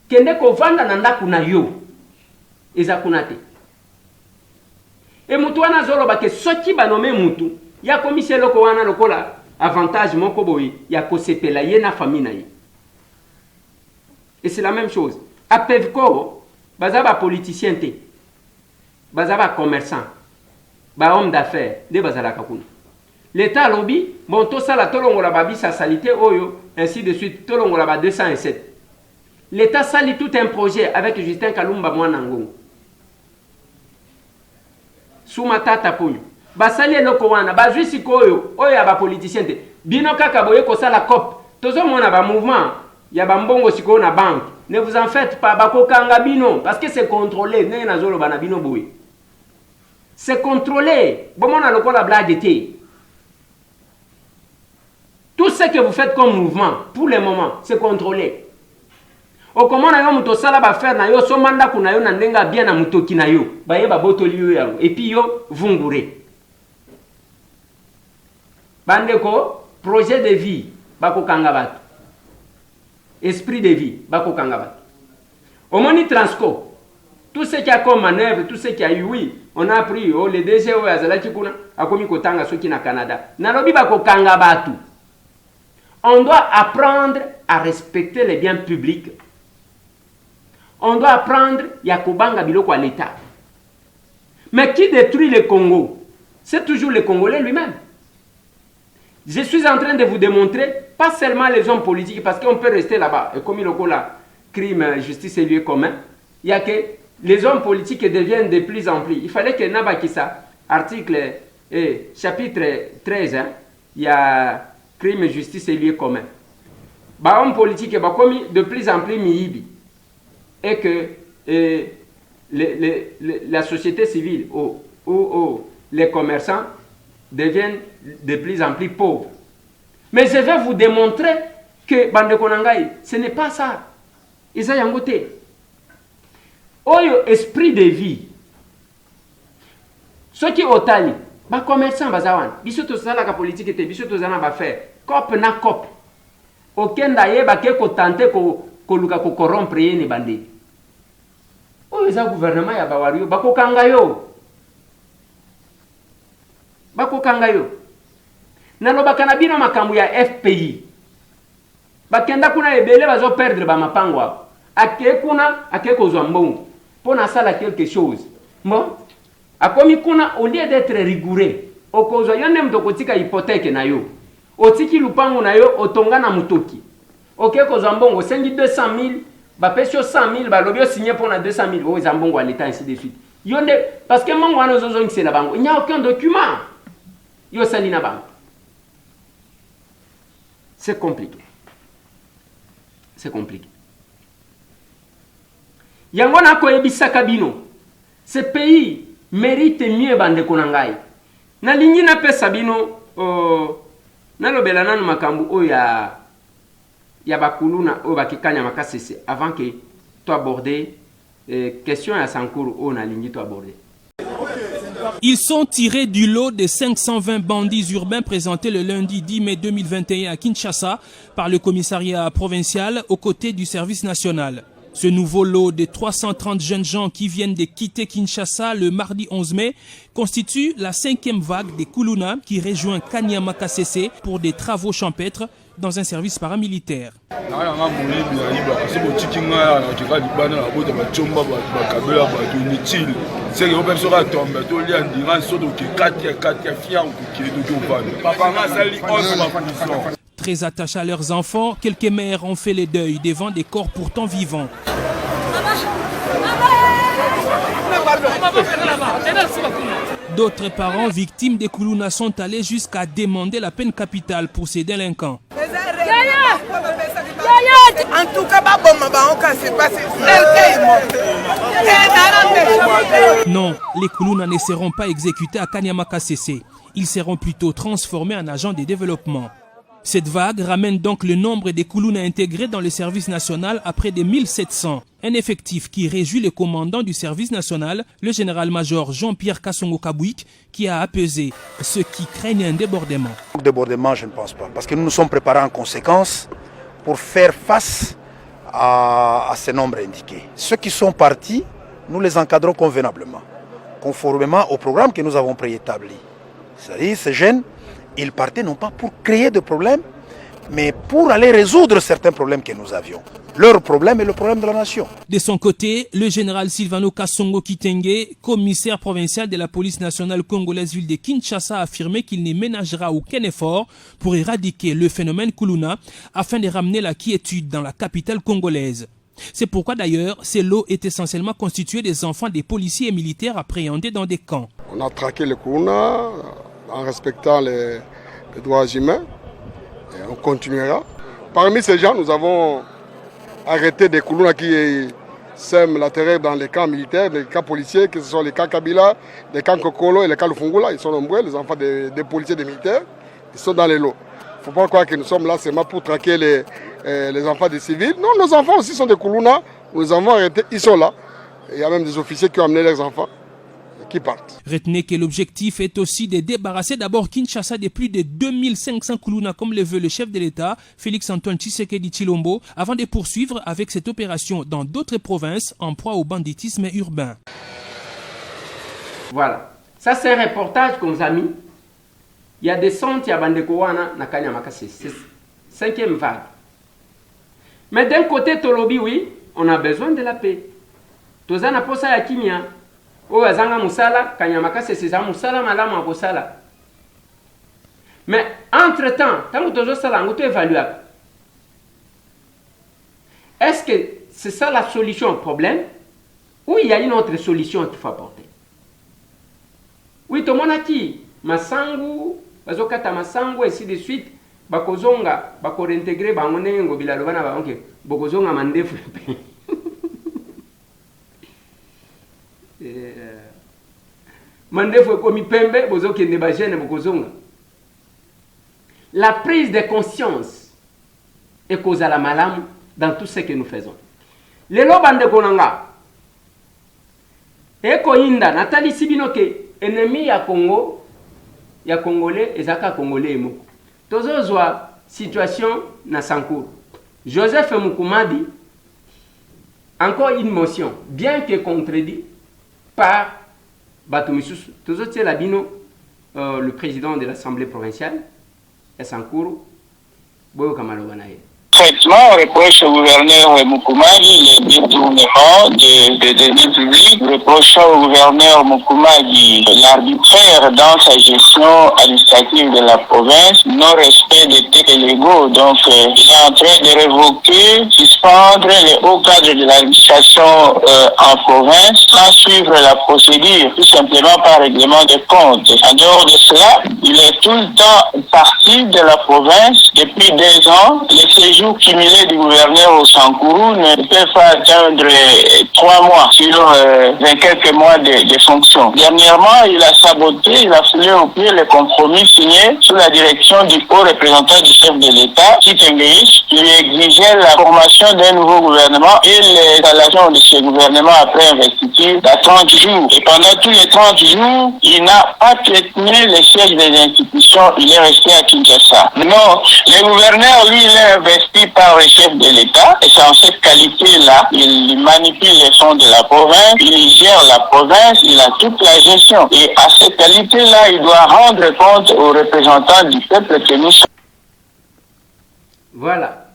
kende ko vanda na ndaku na yo eza kuna te et mutu wana zolo ba ke soki banome mutu ya komisie loko wana lokola avantage moko boyi ya kosepela ye na famille na ye. Et c'est la même chose. À Pevco, bazaba politicien te. Bazaba commerçant. Ba homme d'affaires, de bazala kakuna. L'état lobby, bon to sala tolongola babi sa salité oyo, ainsi de suite, tolongola ba 207. L'état sali tout un projet avec Justin Kalumba Mwanangongo. Soumata taponyo. Basali eloko wana, bazwisi koyo, oyo ya ba politicien te. Bino kaka boye ko sala COP. Tozo mona ba mouvement ya bambongo siko na banque. Ne vous en faites pas, bako kanga bino parce que c'est contrôlé. Ne na zolo bana bino boye. C'est contrôlé. Bomona lokola blague té. Tout ce que vous faites comme mouvement pour le moment, c'est contrôlé. O comment na yo muto sala ba faire na yo so manda kuna yo na ndenga bien na mutoki na yo. Ba ye ba botoli yo yango et puis yo vungure. Bandeko projet de vie bako kanga batu. Esprit de vie, bako kangaba. Au moni Transco, tout ce qui a comme manœuvre, tout ce qui a eu, oui, on a appris, oh, les DG, oh, azalaki kuna, akomi kotanga soki na Canada. Nalobi bako kangaba tout. On doit apprendre à respecter les biens publics. On doit apprendre yakobanga biloko à l'État. Mais qui détruit le Congo? C'est toujours le Congolais lui-même. Je suis en train de vous démontrer, pas seulement les hommes politiques, parce qu'on peut rester là-bas, et comme il y a la crime, justice et lieu commun, il y a que les hommes politiques deviennent de plus en plus. Il fallait que Nabakisa, article chapitre 13, hein, il y a crime, justice et lieu commun. Les hommes politiques sont commis de plus en plus mihibi. Et que la société civile ou les commerçants deviennent de plus en plus pauvres. Mais je vais vous démontrer que Bandekonangai, ce n'est pas ça. Ils ont yangote. Oyo esprit de vie. Ceux qui otali, ba commerçant bazawan, biso to sala ka politique te, biso to zana ba faire. Cop na cop. Okenda ye ba ke ko tenter ko luka ko corrompre ye bandi. Oyo za gouvernement ya bawario ba ko kanga yo. Bako kangayo nalobaka na bino makambo ya FPI bakenda kuna ebele bazo perdre ba mapango hapo ake kuna ake kozwa mbongo pona sala quelque chose bon akomi kuna au lieu d'être rigoureux okozwa yone mtokotika hypothèque na yo otiki lupango na yo otonga na mutoki oke kozwa mbongo sengi 200,000 ba pesio 100,000 ba lobio signer pona 200,000 o za mbongo à l'état ainsi de suite yonde parce que mbongo wana zozo ngise la bango il n'y a aucun document. Yo salina banque. C'est compliqué. C'est compliqué. Yangona ko ebisaka bino. Ce pays mérite mieux bande konangai. Na lingi na pesa bino na lobela nanu makambu o ya bakuluna o bakikanya makasese avant que tu aborder question ya sankuru o na lingi to aborder. Ils sont tirés du lot des 520 bandits urbains présentés le lundi 10 mai 2021 à Kinshasa par le commissariat provincial aux côtés du service national. Ce nouveau lot de 330 jeunes gens qui viennent de quitter Kinshasa le mardi 11 mai constitue la 5e vague des Kuluna qui rejoint Kanyama Kasese pour des travaux champêtres dans un service paramilitaire. Très attachés à leurs enfants, quelques mères ont fait le deuil devant des corps pourtant vivants. D'autres parents victimes des Kuluna sont allés jusqu'à demander la peine capitale pour ces délinquants. En tout cas, non, les Kuluna ne seront pas exécutés à Kanyama Kasese. Ils seront plutôt transformés en agents de développement. Cette vague ramène donc le nombre des Kuluna intégrés dans le service national à près de 1700. Un effectif qui réjouit le commandant du service national, le général-major Jean-Pierre Kassongo Kabouik, qui a apaisé ceux qui craignent un débordement. Débordement, je ne pense pas, parce que nous nous sommes préparés en conséquence pour faire face à ces nombres indiqués. Ceux qui sont partis, nous les encadrons convenablement, conformément au programme que nous avons préétabli. C'est-à-dire, ces jeunes, ils partaient non pas pour créer de problèmes, mais pour aller résoudre certains problèmes que nous avions. Leur problème est le problème de la nation. De son côté, le général Silvano Kassongo Kitenge, commissaire provincial de la police nationale congolaise ville de Kinshasa, a affirmé qu'il ne ménagera aucun effort pour éradiquer le phénomène Kuluna afin de ramener la quiétude dans la capitale congolaise. C'est pourquoi d'ailleurs, ces lots est essentiellement constitué des enfants des policiers et militaires appréhendés dans des camps. On a traqué le Kuluna en respectant les droits humains et on continuera. Parmi ces gens, nous avons arrêté des Kuluna qui sèment la terreur dans les camps militaires, les camps policiers, que ce soit les camps Kabila, les camps Kokolo et les camps Lufungula. Ils sont nombreux, les enfants des policiers et des militaires. Ils sont dans les lots. Il ne faut pas croire que nous sommes là seulement pour traquer les enfants des civils. Non, nos enfants aussi sont des Kuluna. Nous les avons arrêtés, ils sont là. Il y a même des officiers qui ont amené leurs enfants. Qui partent. Retenez que l'objectif est aussi de débarrasser d'abord Kinshasa de plus de 2500 Kuluna comme le veut le chef de l'État, Félix-Antoine Tshisekedi Tshilombo, avant de poursuivre avec cette opération dans d'autres provinces en proie au banditisme urbain. Voilà. Ça, c'est un reportage qu'on nous a mis. Il y a des centres, il y a Bandekowana, na Kanyama Kasese. C'est 5e vague. Mais d'un côté, Tolobi, oui, on a besoin de la paix. Tozana posa ya kimia. O azanga musala, Kanyama Kasese za musala malamu akosala. Mais entre-temps, tant que tozo sala, on peut évaluer. Est-ce que c'est ça la solution au problème ou il y a une autre solution qu'il faut apporter? Oui, tout le monde a dit, Masangu, bazokata Masangu, et ainsi de suite, bakozonga, bako réintégrer, bangonengo, bilalobana, bangonke, bokozonga mandefu. Mandefu komi pembe, bozoke ne bajene, bokozonga. La prise de conscience est cause à la malamu dans tout ce que nous faisons. Les lobande konanga, eko inda, Nathalie Sibinoke, ennemi ya Congo, ya Congolais, ezaka Congolais emo. Tozozwa situation na Sankuru. Joseph Mukumadi, encore une motion, bien que contredit par Batoumissous. Tozotie Labino, le président de l'Assemblée provinciale, et Sankuru, Boyo Kamalobanaye. Traitement reproche au gouverneur Mukumadi le détournement des deniers publics, reprochant au gouverneur Mukumadi l'arbitraire dans sa gestion administrative de la province, non-respect des textes légaux. Donc, il est en train de révoquer, suspendre les hauts cadres de l'administration en province sans suivre la procédure, tout simplement par règlement de compte. En dehors de cela, il est tout le temps parti de la province depuis 2 ans. Les séjours cumulés du gouverneur au Sankuru ne peuvent pas atteindre 3 mois sur 20 quelques mois de fonction. Dernièrement, il a saboté, il a foulé au pied les compromis signés sous la direction du haut représentant du chef de l'État, Tshisekedi, qui lui exigeait la formation d'un nouveau gouvernement et l'installation de ce gouvernement après investiture à 30 jours. Et pendant tous les 30 jours, il n'a pas tenu le siège des les institutions, il est resté à Kinshasa. Non, le gouverneur, lui, il est investi par le chef de l'État, et c'est en cette qualité-là, il manipule les fonds de la province, il gère la province, il a toute la gestion. Et à cette qualité-là, il doit rendre compte aux représentants du peuple que nous sommes. Voilà.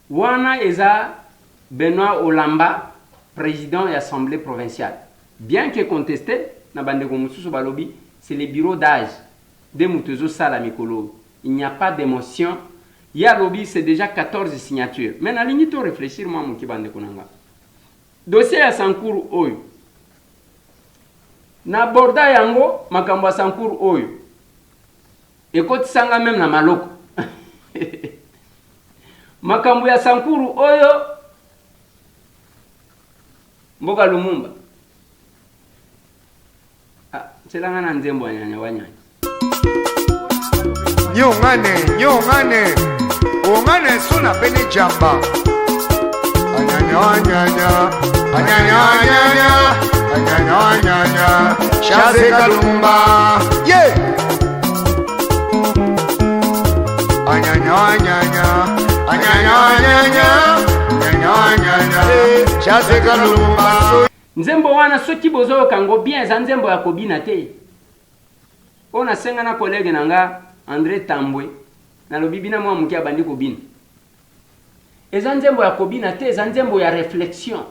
Wana Eza Benoît Olamba, président de l'Assemblée provinciale. Bien que contesté, c'est le bureau d'âge de Moutezo Salamikolo. Il n'y a pas d'émotion. Il y a lobby, c'est déjà 14 signatures. Mais na ligne to réfléchir moi mon kibande konanga. Dossier à Sankour Oyo. Na borda yango makambo Sankour Oyo. Ekoti sanga même na maloko. Makambo ya Sankuru Oyo Mboka Lumumba. C'est là ngana nzembo nyanya wanyanya. Nyongane ongane suna bene jamba anyanya Shaze Kalumba yeah anyanya Shaze Kalumba. Nzembo wana soki bozo kango bien za nzembo ya kobina te. Ona senga na collègue nanga André Tambwe na lobibina mwa mukia bandi kobina. Eza nzembo ya kobina te, eza nzembo ya réflexion.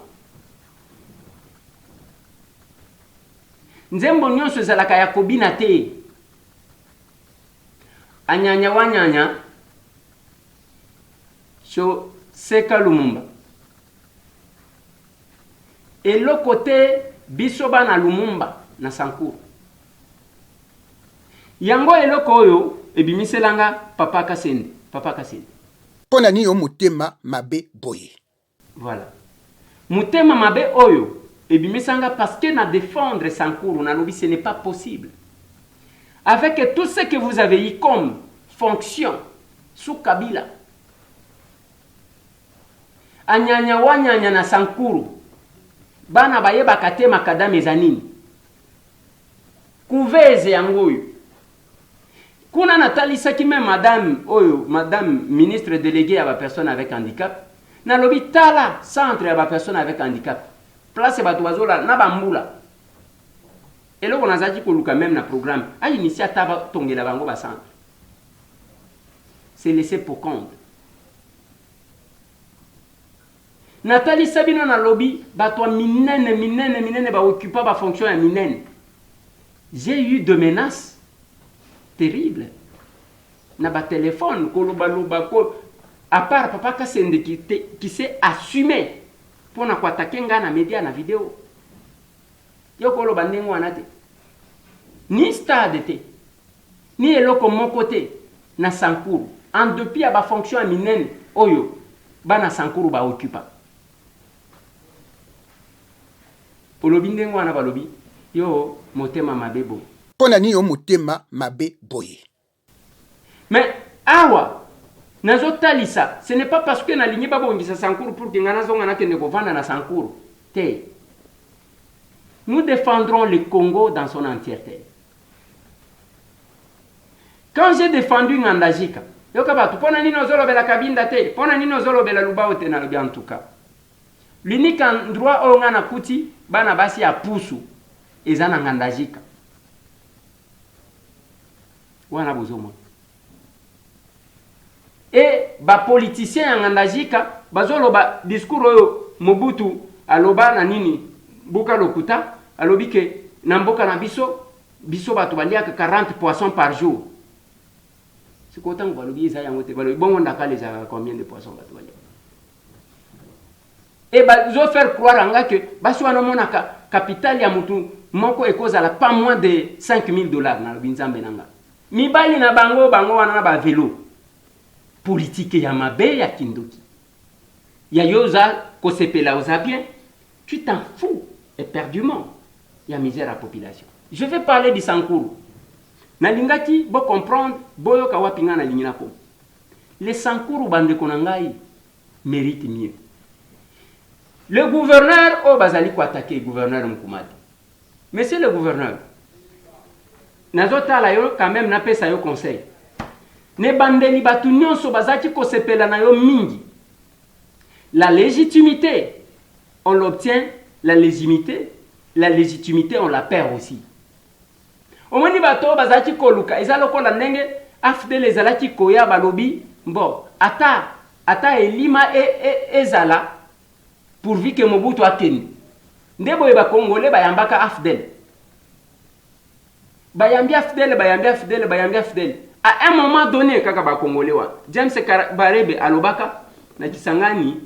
Nzembo nyonso ezalaka ya kobina te. Anyanya wanyanya so Seka Lumumba. Et le côté bisoba na Lumumba na Sankuru. Yango eloko oyo ebimiselanga papa Kasende. Pona ni yo mutema mabe boye. Voilà. Mutema mabe oyo ebimisanga parce que na défendre Sankuru na lobi ce n'est pas possible. Avec tout ce que vous avez eu comme fonction sous Kabila. Anyanya wanyanya na Sankuru. Bana bayeba kate makadame zanini. Kuveze yangoyo. Kuna Nathalie Sakime madame ministre déléguée à la personne avec handicap. Na lobi tala centre à la personne avec handicap. Place batuazola na bambula. Et là on a dit ko même na programme. A initié taba tongela bango ba centre. C'est laissé pour compte. Nathalie Sabino na lobby, batwa minene ba occupa ba fonction ya minene. J'ai eu de menaces terribles. Na ba téléphone koloba ko à part papa Kasende qui s'est assumé pour na attaquer nga na média na vidéo. Yo koloba ndengo anate. Ni stade te. Ni eloko mon côté na Sankuru. En dépit à ba fonction ya minene oyo bana Sankuru ba occupa. Olobi ndengo wana balobi yo motema mabebo. Pona ni yo motema mabe boye. Mais awa nazo talisa, ce n'est pas parce que na ligne babo ngisa Sankuru pour que ngana zonga na kende ko vanda na Sankuru. Te. Nous défendrons le Congo dans son entièreté. Quand j'ai défendu Ngandajika, yo kabatu pona nino zolo bela kabinda te, pona nino zolo bela lubao te na lobi en tout cas. L'unique endroit où on a kuti bana basi ya pusu ezana Ngandajika. Wana bozomo. Et ba politicien Ngandajika bazolo ba discours oyo Mobutu aloba na nini buka lokuta alobi ke na mboka na biso batu baliaka 40 poissons par jour. C'est autant que balobi eza yango te balobi bongo ndaka les combien de poissons batu baliaka. Et bazo faire croire anga que basi wana monaka capital ya mutu moko ekozala pas moins de $5,000 na binzambe nanga. Mibali na bango wana na ba vélo. Politique ya mabe ya kindoki. Ya yoza ko sepela oza bien. Tu t'en fous éperdument. Ya misère à population. Je vais parler du Sankuru. Na lingaki bo comprendre boyo ka wapinga na lingina ko. Les Sankuru bande konangai mérite mieux. Le gouverneur, oh bazali ko attaquer le gouverneur Mkumadi. Monsieur le gouverneur, nazotala yo quand même napesa yo conseil ne bandeli batu nyonso bazaki kosepela na yo mingi. La légitimité on l'obtient, la légitimité on la perd aussi. Omoni bato bazaki koluka ezaloko la ndenge afdel ezalaki koya balobi bon ata elima ezala pourvu que Mobutu akende ndebo ba congolais bayambaka afdel bayambi afdel à un moment donné kaka ba congolais wa James Barebe alobaka na Kisangani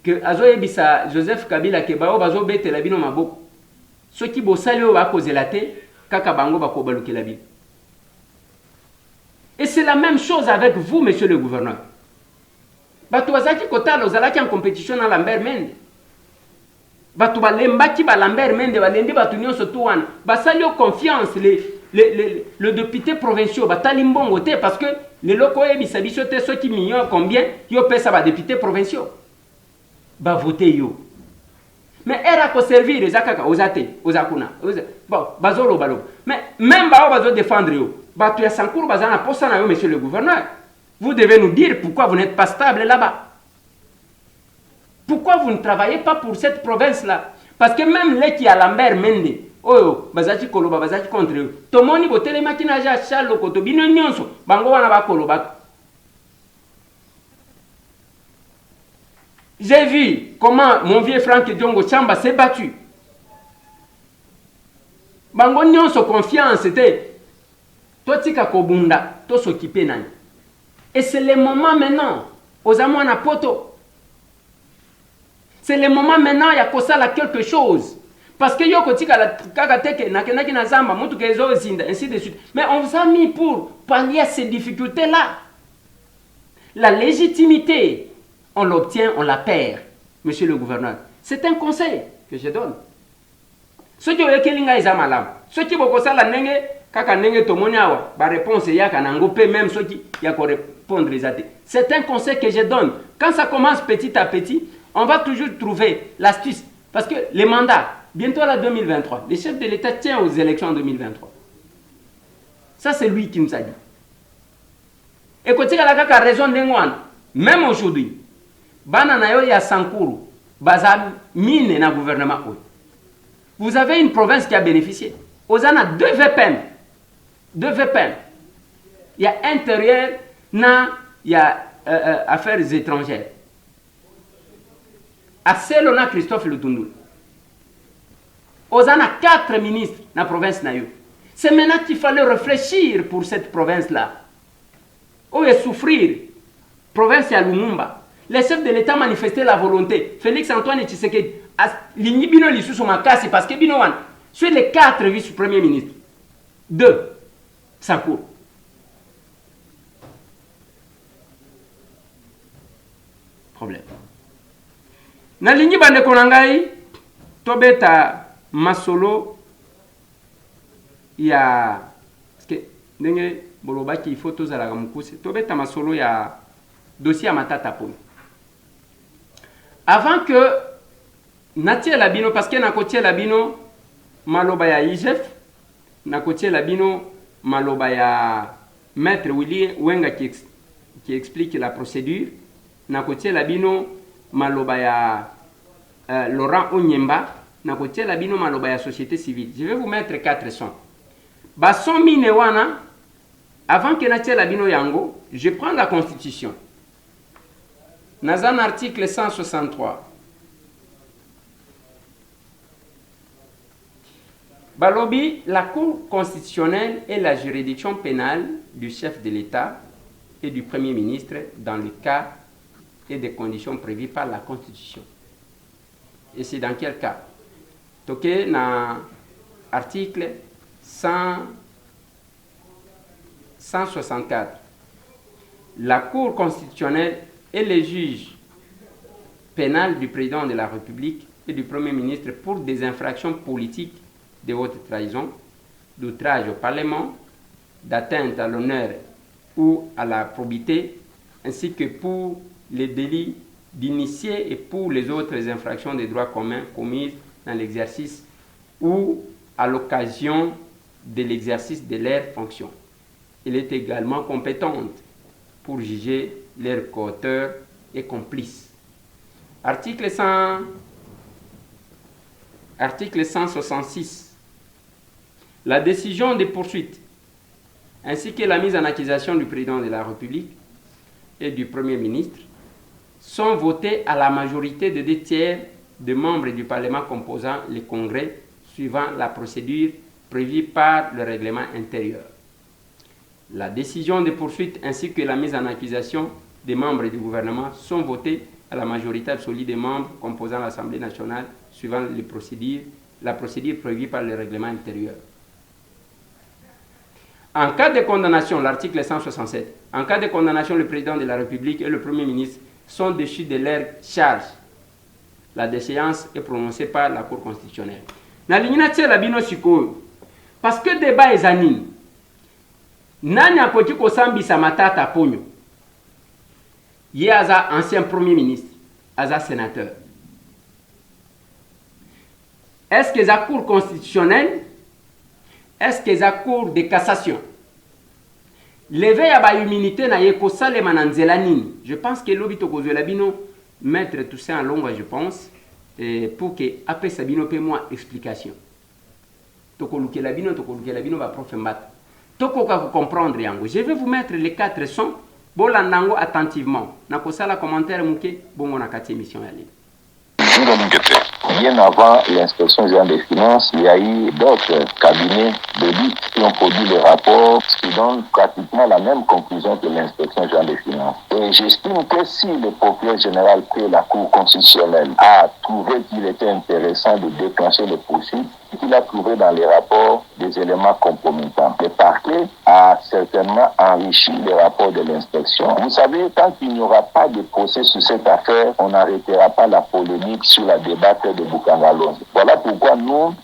que azoyebisa Joseph Kabila ke bao bazo betela bino maboko soki bosali o ba kozela te kaka bango bakobalukela bino. Et c'est la même chose avec vous, monsieur le gouverneur. Batu bazaki kotala ozalaki en compétition na Lambert Mende. Batu balembaki ba Lambert Mende balendi batu nyonso to wana. Basali o confiance le député provincial batali mbongo te parce que les locaux ebisa biso te ceux qui millions combien yo pesa ba député provincial. Ba voter yo. Mais era ko servir ezakaka ozate ozakuna. Bon, bazolo balo. Mais même ba bazo défendre yo. Batu ya Sankuru bazana posa na yo monsieur le gouverneur. Vous devez nous dire pourquoi vous n'êtes pas stable là-bas. Pourquoi vous ne travaillez pas pour cette province-là? Parce que même les qui a Lambert Mende, oh, bazaki koloba bazaki contre eux. Tomoni botele makina ja chalo koto bino nyonso, bango wana ba koloba. J'ai vu comment mon vieux Franck Diongo Chamba s'est battu. Bango nyonso confiance était totika kobunda to s'occuper nani. Et c'est le moment maintenant aux amwana poto. C'est le moment maintenant ya kosala quelque chose. Parce que yo kotika la kakateke na kenaki na zamba mutu kezo zinda ainsi de suite. Mais on vous a mis pour pallier ces difficultés là. La légitimité on l'obtient, on la perd, monsieur le gouverneur. C'est un conseil que je donne. Ce qui est kelinga ezamalam. Ce qui bokosala nenge kaka nenge tomoni awa ba réponse yaka nango pe même ceux qui ya ko répondre les athées. C'est un conseil que je donne. Quand ça commence petit à petit, on va toujours trouver l'astuce parce que les mandats bientôt la 2023, le chef de l'État tient aux élections en 2023. Ça c'est lui qui nous a dit. Et quand il a la raison d'engwan, même aujourd'hui, bana na yo ya Sankuru, baza mine na gouvernement. Vous avez une province qui a bénéficié. Ozana 2 VPN. 2 VPN. Il y a intérieur, il y a affaires étrangères. À Selona Christophe Lutundu. Ozana 4 ministres dans la province na yo. C'est maintenant qu'il fallait réfléchir pour cette province-là. Où est souffrir? Province ya Lumumba. Les chefs de l'État manifestaient la volonté. Félix Antoine Tshisekedi. L'Igni Bino Lissou sont cassés parce que Bino Wan. Sur les 4 vice-premiers ministres. 2. Sankuru. Problème. Na lingi bande konangai tobeta masolo ya parce que ndenge bolobaki il faut tozala mukuse tobeta masolo ya dossier à matata poni. Avant que natie labino parce que nakotie labino maloba ya IGF nakotie labino maloba ya maître Willy Wenga qui explique la procédure nakotie labino maloba ya Laurent Onyemba nakotie labino maloba ya société civile. Je vais vous mettre 4 sons. Ba son mine wana avant que natie labino yango, je prends la constitution. Dans un article 163. Balobi, la Cour constitutionnelle est la juridiction pénale du chef de l'État et du Premier ministre dans le cas et des conditions prévues par la Constitution. Et c'est dans quel cas? Toké dans article 164. La Cour constitutionnelle et les juges pénals du président de la République et du Premier ministre pour des infractions politiques de haute trahison, d'outrage au Parlement, d'atteinte à l'honneur ou à la probité, ainsi que pour les délits d'initiés et pour les autres infractions des droits communs commises dans l'exercice ou à l'occasion de l'exercice de leurs fonctions. Elle est également compétente pour juger leurs coauteurs et complices. Article 166. La décision de poursuite ainsi que la mise en accusation du président de la République et du Premier ministre sont votées à la majorité de 2 tiers des membres du Parlement composant le Congrès suivant la procédure prévue par le règlement intérieur. La décision de poursuite ainsi que la mise en accusation des membres du gouvernement sont votées à la majorité absolue des membres composant l'Assemblée nationale suivant la procédure prévue par le règlement intérieur. En cas de condamnation, l'article 167, en cas de condamnation, le président de la République et le Premier ministre sont déchus de leurs charges. La déchéance est prononcée par la Cour constitutionnelle. Parce que débat est anime. Nani akoti kosambisa matata ponyo. Ye aza ancien Premier ministre, aza sénateur. Est-ce que la Cour constitutionnelle? Est-ce que la Cour de cassation? Levé à ba immunité na yeko sale mananzela nini? Je pense que l'obito kozela bino mettre tout ça en longue, je pense, pour que après Sabino pe moi explication. Toko lukela bino ba prof mbat. Toko ka comprendre yango. Je vais vous mettre les 4 sons. Bolandango attentivement. Nako sala commentaire muke bongo na kati émission ya leo. Bien avant l'inspection générale des finances, il y a eu d'autres cabinets d'audit qui ont produit des rapports qui donnent pratiquement la même conclusion que l'inspection générale des finances. Et j'estime que si le procureur général que la Cour constitutionnelle a trouvé qu'il était intéressant de déclencher les poursuites, il a trouvé dans les rapports des éléments compromettants. Le parquet a certainement enrichi les rapports de l'inspection. Vous savez, tant qu'il n'y aura pas de procès sur cette affaire, on n'arrêtera pas la polémique sur la débâcle de Boukangalonze. Voilà pourquoi nous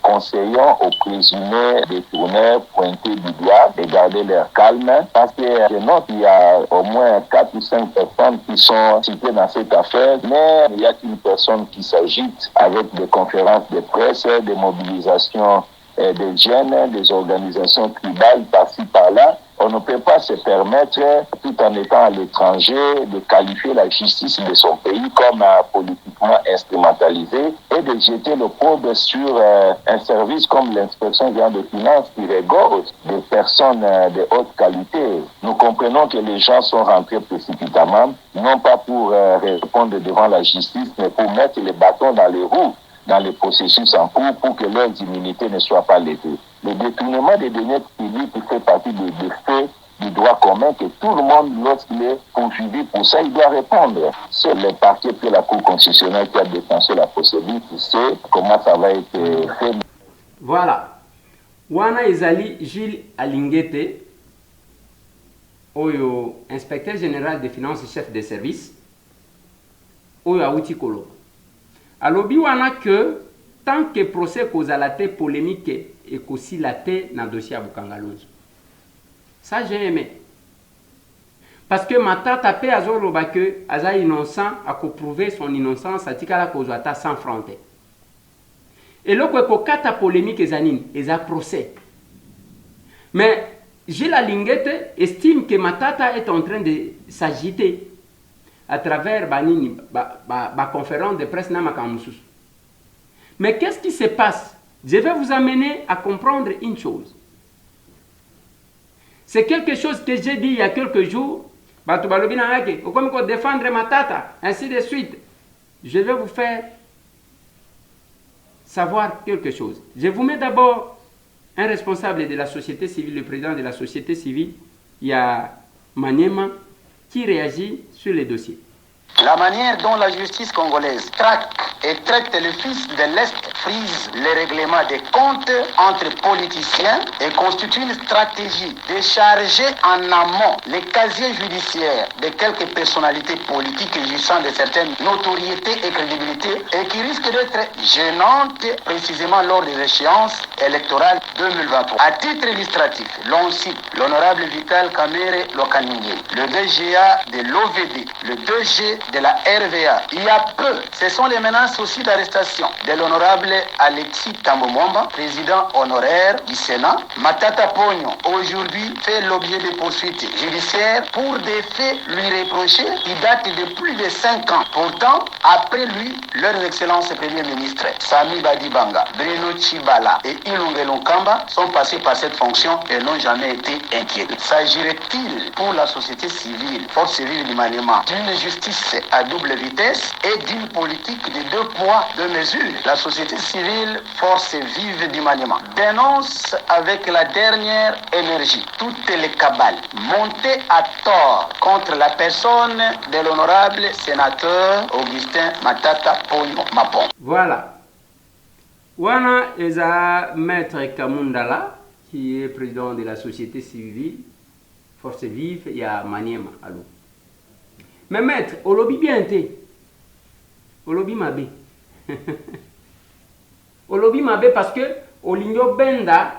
conseillons aux présumés détourneurs pointés du doigt de garder leur calme, parce que sinon, il y a au moins 4 ou 5 personnes qui sont citées dans cette affaire, mais il n'y a qu'une personne qui s'agite avec des conférences de presse, des mobilisations des jeunes, des organisations tribales par-ci par-là. On ne peut pas se permettre, tout en étant à l'étranger, de qualifier la justice de son pays comme politiquement instrumentalisée et de jeter le pauvre sur un service comme l'inspection générale des finances qui regorge de personnes de haute qualité. Nous comprenons que les gens sont rentrés précipitamment, non pas pour répondre devant la justice, mais pour mettre les bâtons dans les roues dans les processus en cours pour que leurs immunités ne soient pas levées. Le détournement des deniers publics fait partie des faits du droit commun que tout le monde, lorsqu'il est poursuivi pour ça, il doit répondre. C'est le parquet puis la Cour constitutionnelle qui a déclenché la procédure qui sait comment ça va être fait. Voilà. Wana Ezali Gilles Alingete, Oyo, inspecteur général des finances et chef des services, Oyo Aouti Kolo. Alobi wana que tant que procès kozalate polémique et qu'aussi la tête dans le dossier à Boukangalonze. Ça j'ai aimé. Parce que Matata pe azoloba que aza innocent a prouver son innocence à tikala kozwata sans fronté. Et là ko kata polémique ezanine, eza procès. Mais Gilles Alingete estime que Matata est en train de s'agiter à travers la conférence de presse Namakamusus. Mais qu'est-ce qui se passe? Je vais vous amener à comprendre une chose. C'est quelque chose que j'ai dit il y a quelques jours. Comme défendre Matata, ainsi de suite. Je vais vous faire savoir quelque chose. Je vous mets d'abord un responsable de la société civile, le président de la société civile, il y a Maniema, qui réagit sur les dossiers. La manière dont la justice congolaise traque et traite le fils de l'Est frise les règlements des comptes entre politiciens et constitue une stratégie de charger en amont les casiers judiciaires de quelques personnalités politiques jouissant de certaines notoriétés et crédibilités et qui risquent d'être gênantes précisément lors des échéances électorales 2023. À titre illustratif, l'on cite l'honorable Vital Kamere Lokaningue, le DGA de l'OVD, le DG de la RVA. Il y a peu, ce sont les menaces menace aussi d'arrestation de l'honorable Alexis Tambo Mwamba, président honoraire du Sénat. Matata Ponyo, aujourd'hui, fait l'objet de poursuites judiciaires pour des faits lui reprochés qui datent de plus de 5 ans. Pourtant, après lui, leurs excellences Premier ministre Sami Badibanga, Bruno Chibala et Ilunge Lunkamba sont passés par cette fonction et n'ont jamais été inquiétés. S'agirait-il pour la société civile, force vive du Maniema, d'une justice à double vitesse et d'une politique de 2 poids, 2 mesures? La société civile, force vive du Maniema, dénonce avec la dernière énergie toutes les cabales montées à tort contre la personne de l'honorable sénateur Augustin Matata Ponyo Mapon. Voilà. Wana eza Maître Kamundala, qui est président de la société civile, force vive, il y a Maniema. Allô. Mais maître, au lobby bien été. Au lobby mabé. Au lobby mabé parce que au ligno benda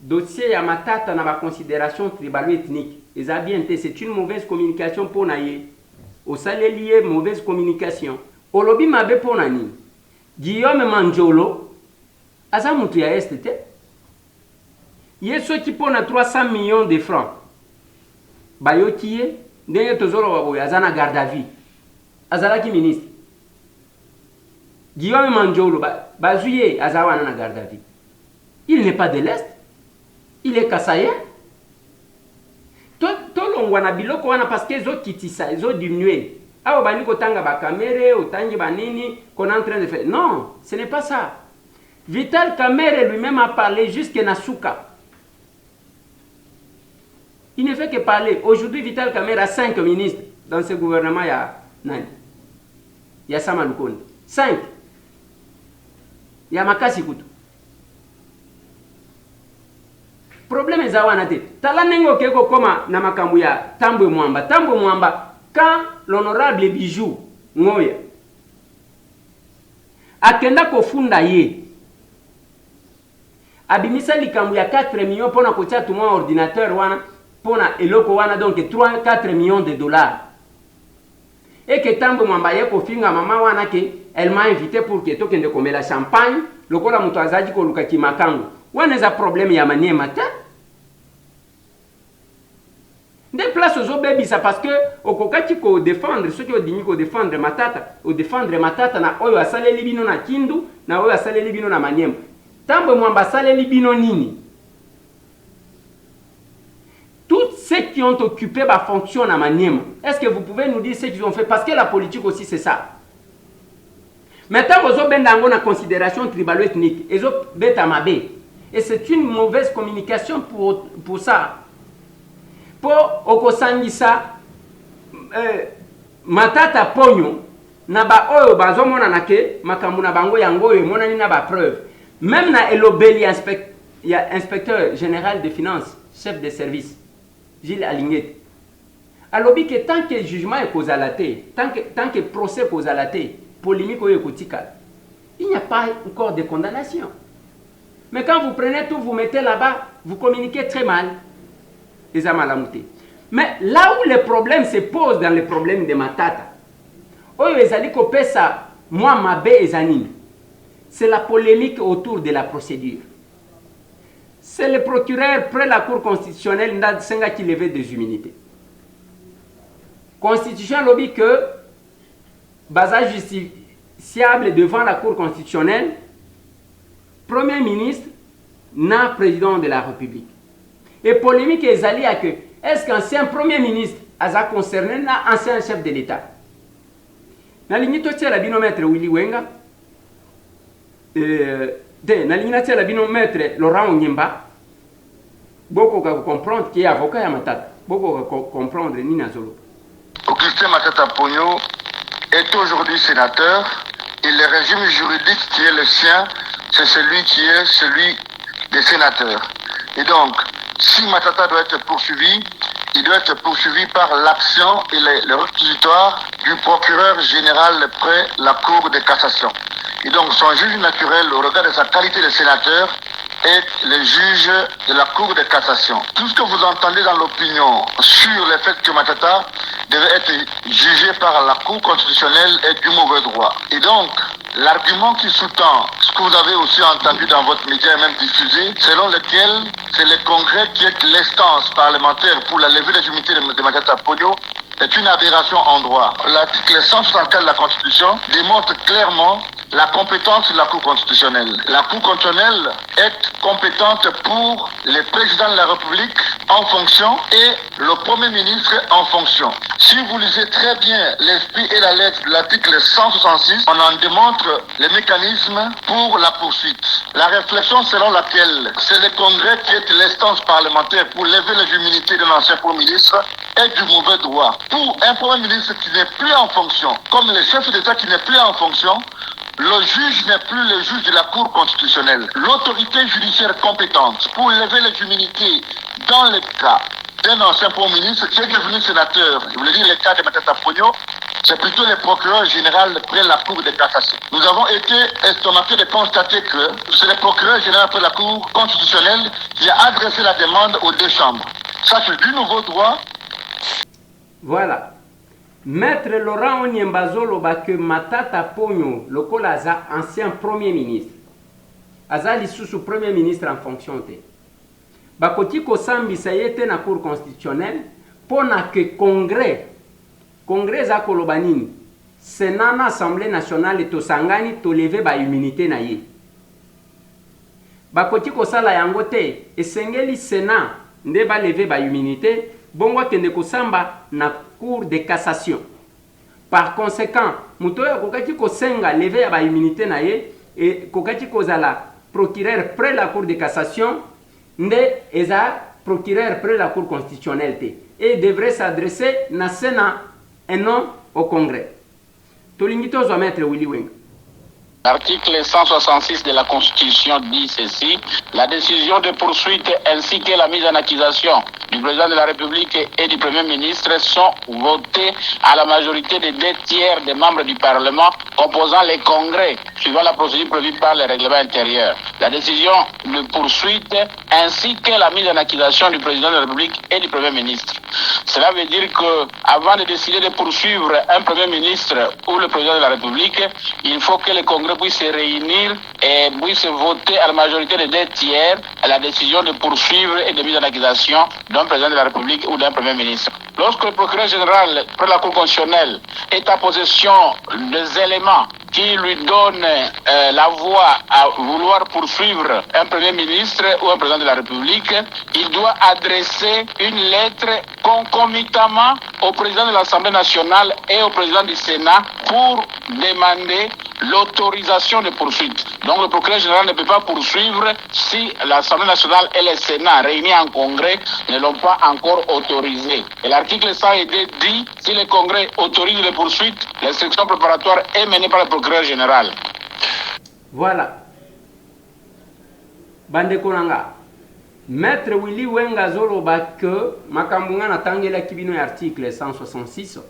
dossier ya matata na ba considération tribalo-ethnique. Et ça bien été, c'est une mauvaise communication pour naïe. Au salé lié, mauvaise communication. Au lobby mabé pour nani. Guillaume Manjolo, Asa mutu ya STT. Yé ceux qui pona 300 millions de francs. Bayotiye, ndenge tozolo waboye, azana garde à vue. Azala ki ministre. Guillaume Manjolo, bazuye, azawana na garde à vue. Il n'est pas de l'Est. Il est kassayen. Tolongwana biloko wana parce que zo kitisa, zo diminué. Ah, bani kotanga ba kamere, otangi banini, qu'on est en train de faire. Non, ce n'est pas ça. Vital Kamerhe lui-même a parlé jusqu'à Nasuka. Il ne fait que parler. Aujourd'hui, Vital Kamerhe a 5 ministres dans ce gouvernement. Il y a Nani. Il y a Samalukonde. 5. Il y a Makasi Kutu. Problème est zawanate. Talanengo keko koma na makambu ya Tambo Mwamba. Tambo Mwamba, quand l'honorable Bijou Ngoya akenda kofunda ye abimisa likambu ya 4 millions pona kotia tuma ordinateur wana pona eloko wana donc 4 millions de dollars. Et que Tambo Mwamba ye kofinga mama wana ke elle m'a invité pour que tokende komela champagne lokola mutu azaji ko luka kimakango. Wana za problème ya Maniema ta. Des places aux bébés ça parce que au kokati ko défendre ceux qui ont dit ko défendre matata na oyo asale libino na Kindu na oyo asale libino na Maniema. Tambo Mwamba asale libino nini? Tous ceux qui ont occupé ma fonction à Maniema, est-ce que vous pouvez nous dire ce qu'ils ont fait? Parce que la politique aussi c'est ça. Maintenant vous avez une considération tribalo-ethnique et et c'est une mauvaise communication pour ça. Pour okosangisa Matata Ponyo na ba oyo bazomona nake makambu na bango yango yo monani na ba preuve. Même na elobeli inspecteur général de finances, chef de service Gilles Alinguet. Alobi que tant que jugement est causalaté, tant que procès causalaté, polémique ou écoutical, il n'y a pas encore de condamnation. Mais quand vous prenez tout, vous mettez là-bas, vous communiquez très mal. Mais là où les problèmes se posent dans les problèmes de Matata, c'est la polémique autour de la procédure. C'est le procureur près la Cour constitutionnelle qui levait des immunités. Constitution lobby que basa justiciable devant la Cour constitutionnelle, Premier ministre, na président de la République. Et polémique est allée à que est-ce qu'ancien Premier ministre a concerné na ancien chef de l'État? Na lignito tia la binomètre Willy Wenga, na lignito la binomètre Laurent Onyemba, beaucoup ka comprendre qui est avocat ya Matata, beaucoup ka comprendre Nina Zolo. Augustin Matata Ponyo est aujourd'hui sénateur et le régime juridique qui est le sien, c'est celui des sénateurs. Et donc, si Matata doit être poursuivi, il doit être poursuivi par l'action et le réquisitoire du procureur général près la Cour de cassation. Et donc, son juge naturel, au regard de sa qualité de sénateur, est le juge de la Cour de cassation. Tout ce que vous entendez dans l'opinion sur le fait que Matata devait être jugé par la Cour constitutionnelle est du mauvais droit. Et donc, L'argument qui sous-tend ce que vous avez aussi entendu dans votre média et même diffusé, selon lequel c'est le Congrès qui est l'instance parlementaire pour la levée des immunités de Matata Ponyo, est une aberration en droit. L'article 164 de la Constitution démontre clairement la compétence de la Cour constitutionnelle. La Cour constitutionnelle est compétente pour le président de la République en fonction et le Premier ministre en fonction. Si vous lisez très bien l'esprit et la lettre de l'article 166, on en démontre les mécanismes pour la poursuite. La réflexion selon laquelle c'est le Congrès qui est l'instance parlementaire pour lever les immunités d'un ancien Premier ministre est du mauvais droit. Pour un Premier ministre qui n'est plus en fonction, comme le chef d'État qui n'est plus en fonction, le juge n'est plus le juge de la Cour constitutionnelle. L'autorité judiciaire compétente pour lever les immunités dans le cas d'un ancien Premier ministre qui est devenu sénateur, je voulais dire le cas de Matata Ponyo, c'est plutôt le procureur général près la Cour de cassation. Nous avons été estomaqués de constater que c'est le procureur général près la Cour constitutionnelle qui a adressé la demande aux deux chambres. Ça, c'est du nouveau droit. Voilà. Maître Laurent Onyembazolo que Matata Ponyo, le Kolaza, ancien Premier ministre. Azali sous Premier ministre en fonction. Bakoti Kosambi Sayete na Cour constitutionnelle, pona que Congrès za Kolobanini, Sénat na Assemblée nationale et Tosangani to lever ba immunité na ye. Bakoti Kosala yangote, et Sengeli Sénat, nde ba lever ba immunité, bongo kende kosamba na Cour de cassation. Par conséquent, mutoya kokati kosenga lever ba immunité na ye et kokati kozala procureur près la Cour de cassation, nde eza procureur près la Cour constitutionnelle et devrait s'adresser na Sénat et non au Congrès. Tolingito zo maître Willy Wenga. L'article 166 de la Constitution dit ceci: la décision de poursuite ainsi que la mise en accusation du président de la République et du Premier ministre sont votées à la majorité des 2/3 des membres du Parlement composant les congrès, suivant la procédure prévue par le règlement intérieur. La décision de poursuite ainsi que la mise en accusation du président de la République et du Premier ministre. Cela veut dire que avant de décider de poursuivre un Premier ministre ou le président de la République, il faut que le Congrès puisse se réunir et puisse voter à la majorité des 2/3 à la décision de poursuivre et de mise en accusation d'un président de la République ou d'un Premier ministre. Lorsque le procureur général près la Cour constitutionnelle est en possession des éléments qui lui donnent la voie à vouloir poursuivre un Premier ministre ou un président de la République, il doit adresser une lettre concomitamment au président de l'Assemblée nationale et au président du Sénat pour demander l'autorisation de poursuite. Donc le procureur général ne peut pas poursuivre si l'Assemblée nationale et le Sénat réunis en congrès ne l'ont pas encore autorisé. Et l'article 100 dit, si le congrès autorise les poursuites, l'instruction préparatoire est menée par le procureur général. Voilà. Bande Konanga. Maître Willy Wenga Zoloba que Makambunga Natangela Kibino article 166.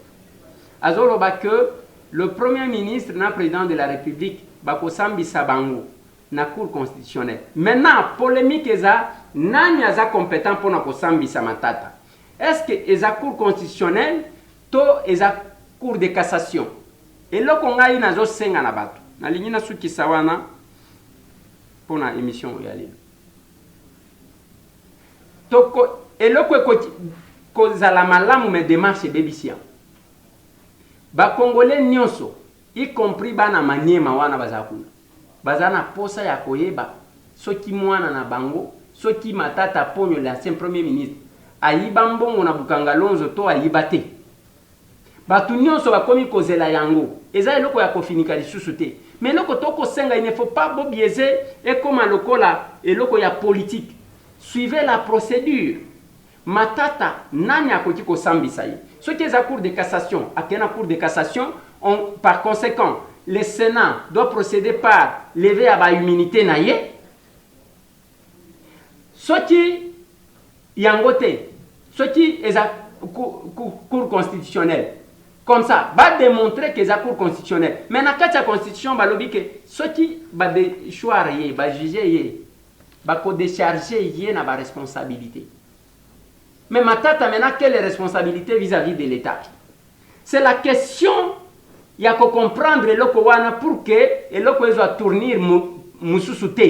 Azoloba que le Premier ministre na président de la République Bakosambi Sabango na Cour constitutionnelle. Maintenant, polémique eza nani aza compétent pour na Kosambi Samatata. Est-ce que eza Cour constitutionnelle to eza Cour de cassation? Et là qu'on a une azo senga na bato. Na lignina suki sawana pour na émission yali. Toko et là ko zala malamu me démarche bebisia. Ba Congolais nyonso, y compris bana maniema wana bazakuna. Bazana posa ya koyeba soki mwana na bango, soki Matata Ponyo l'ancien premier ministre, ayiba mbongo na Bukanga Lonzo to ayiba te. Batu nyonso bakomi kozela yango, eza eloko ya kofinika lisusu te. Mais eloko toko senga, il ne faut pas bobiaiser et comme lokola eloko ya politique. Suivez la procédure. Matata nani akoti ko sambisa yi. Ce qui est la Cour de cassation, à la Cour de cassation, par conséquent, le Sénat doit procéder par lever à l'immunité naïe. Ce qui yangote, ce qui est la Cour constitutionnelle, comme ça, va démontrer que c'est la Cour constitutionnelle. Mais dans la Constitution, va lobby que ce qui va choisir, va juger, va décharger na ba responsabilité. Mais Matata maintenant, quelle est la responsabilité vis-à-vis de l'État? C'est la question il y a que comprendre eloko wana pour que eloko ezo tourner mususu te.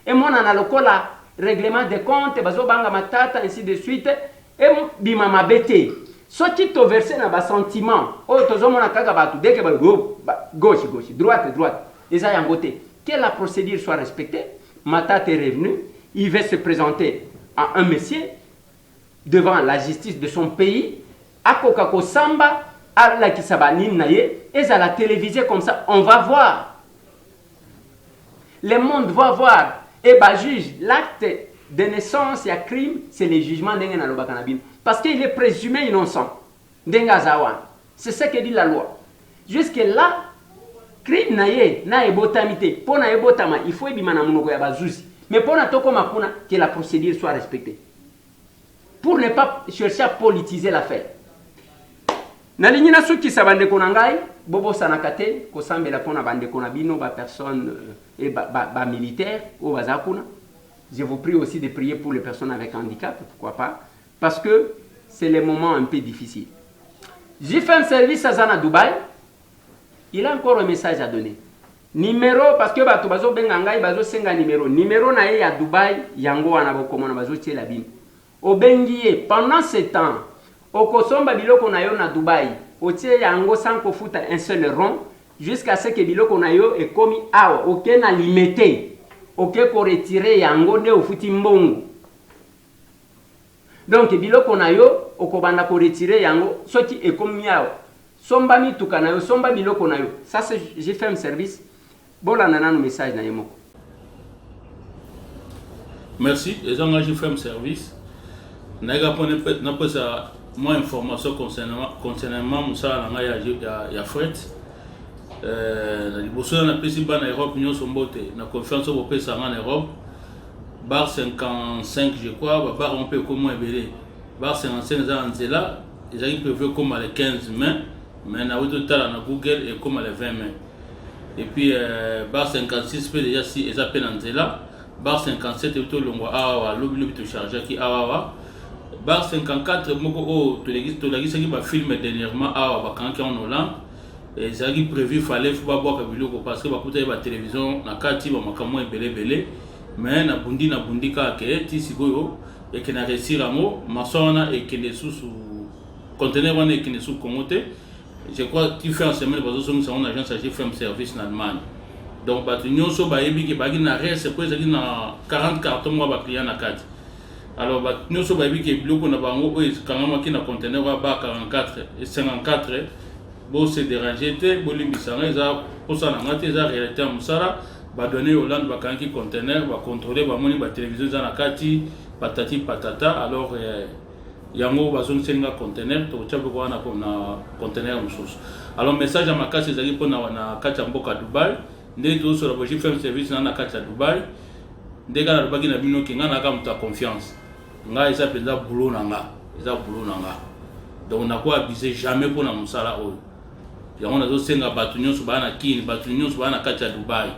Et mon analokola règlement des comptes bazo banga matata ainsi de suite et bima mabete. Soki to verser na ba sentiment o tozo mona kaka batu dès que gauche droite eza yango te. Que la procédure soit respectée. Matata est revenu, il va se présenter à un monsieur devant la justice de son pays, akoka ko samba ala kisabani naye, et à la télévision comme ça, on va voir. Le monde va voir et bah juge l'acte de naissance et crime, c'est le jugement d'Engen Alobakanabin parce qu'il est présumé innocent. Dengazawan. C'est ce que dit la loi. Jusque là, crime naye na ebotamité, pour na ebotama, il faut ebimana munoko ya bazuzi. Mais pour na toko makuna que la procédure soit respectée. Pour ne pas chercher à politiser l'affaire. Nalingi na suki sa bande konangai, bobo sanakate, ko sambela pona bande konabino ba personne et ba militaire ou bazakuna. Je vous prie aussi de prier pour les personnes avec handicap, pourquoi pas, parce que c'est les moments un peu difficiles. J'ai fait un service à Zana Dubaï. Il a encore un message à donner. Numéro, parce que bato bazo bengangai bazo senga numéro. Numéro na ye à Dubaï, yango wana bokomona bazo tie la bine. Obengiye pendant ce temps, okosomba biloko na yo na Dubaï, otie yango sans kofuta un seul rond jusqu'à ce que biloko na yo e komi awa, oke na limité. Oke ko retirer yango nde ofuti mbongo. Donc biloko na yo okobanda ko retirer yango soki e komi awa. Somba mituka na yo, somba biloko na yo. Ça c'est j'ai fait un service. Bola nana no message na yemo. Merci, les engagés j'ai fait un service. Naga pone na posa moins information concernant Moussa na ya fret. Na liboso na pesi ba na Europe nyo sombote na confiance au pesa en Europe. Bar 55 je crois, bar on peut comment ebele. Bar 55 za nzela, ils ont prévu comme les 15 mai. Mais na total na Google et comme les 20 mai. Et puis bar 56 peut déjà si ils appellent Nzela, bar 57 et tout longo awa lobi to charger qui awa. Bar 54 moko o to legi qui ba film dernièrement awa ba kan qui en Hollande et ça qui prévu fallait faut pas boire biloko parce que ba kuta ba télévision na kati ba makamo ebele mais na bundi ka ke ti sigoyo et que na réussir amo masona et que les sous conteneur wana et que les sous komote. Je crois qu'il fait en semaine parce que nous avons une agence qui fait un service en Allemagne. Donc, nous avons c'est pour ça qu'il y a 40 cartons de clients à 4. Alors, nous avons un conteneur 44 et 54. Bon, c'est dérangé, pour ça, nous avons réalité à Moussara, donner au land un conteneur, contrôler la télévision à 4, patati patata. Alors, yango bazon senga conteneur to tchabe ko na conteneur mususu. Alors message à ma kati ezali pona na kati mboka Dubai ndé to so raboji fait service na kati ya Dubai ndé kana rubaki na bino kinga na ka muta confiance nga eza penda boulot nanga donc na ko abuser jamais pona musala oyo yango na zo senga batu nyonso bana kini batu nyonso bana kati ya Dubai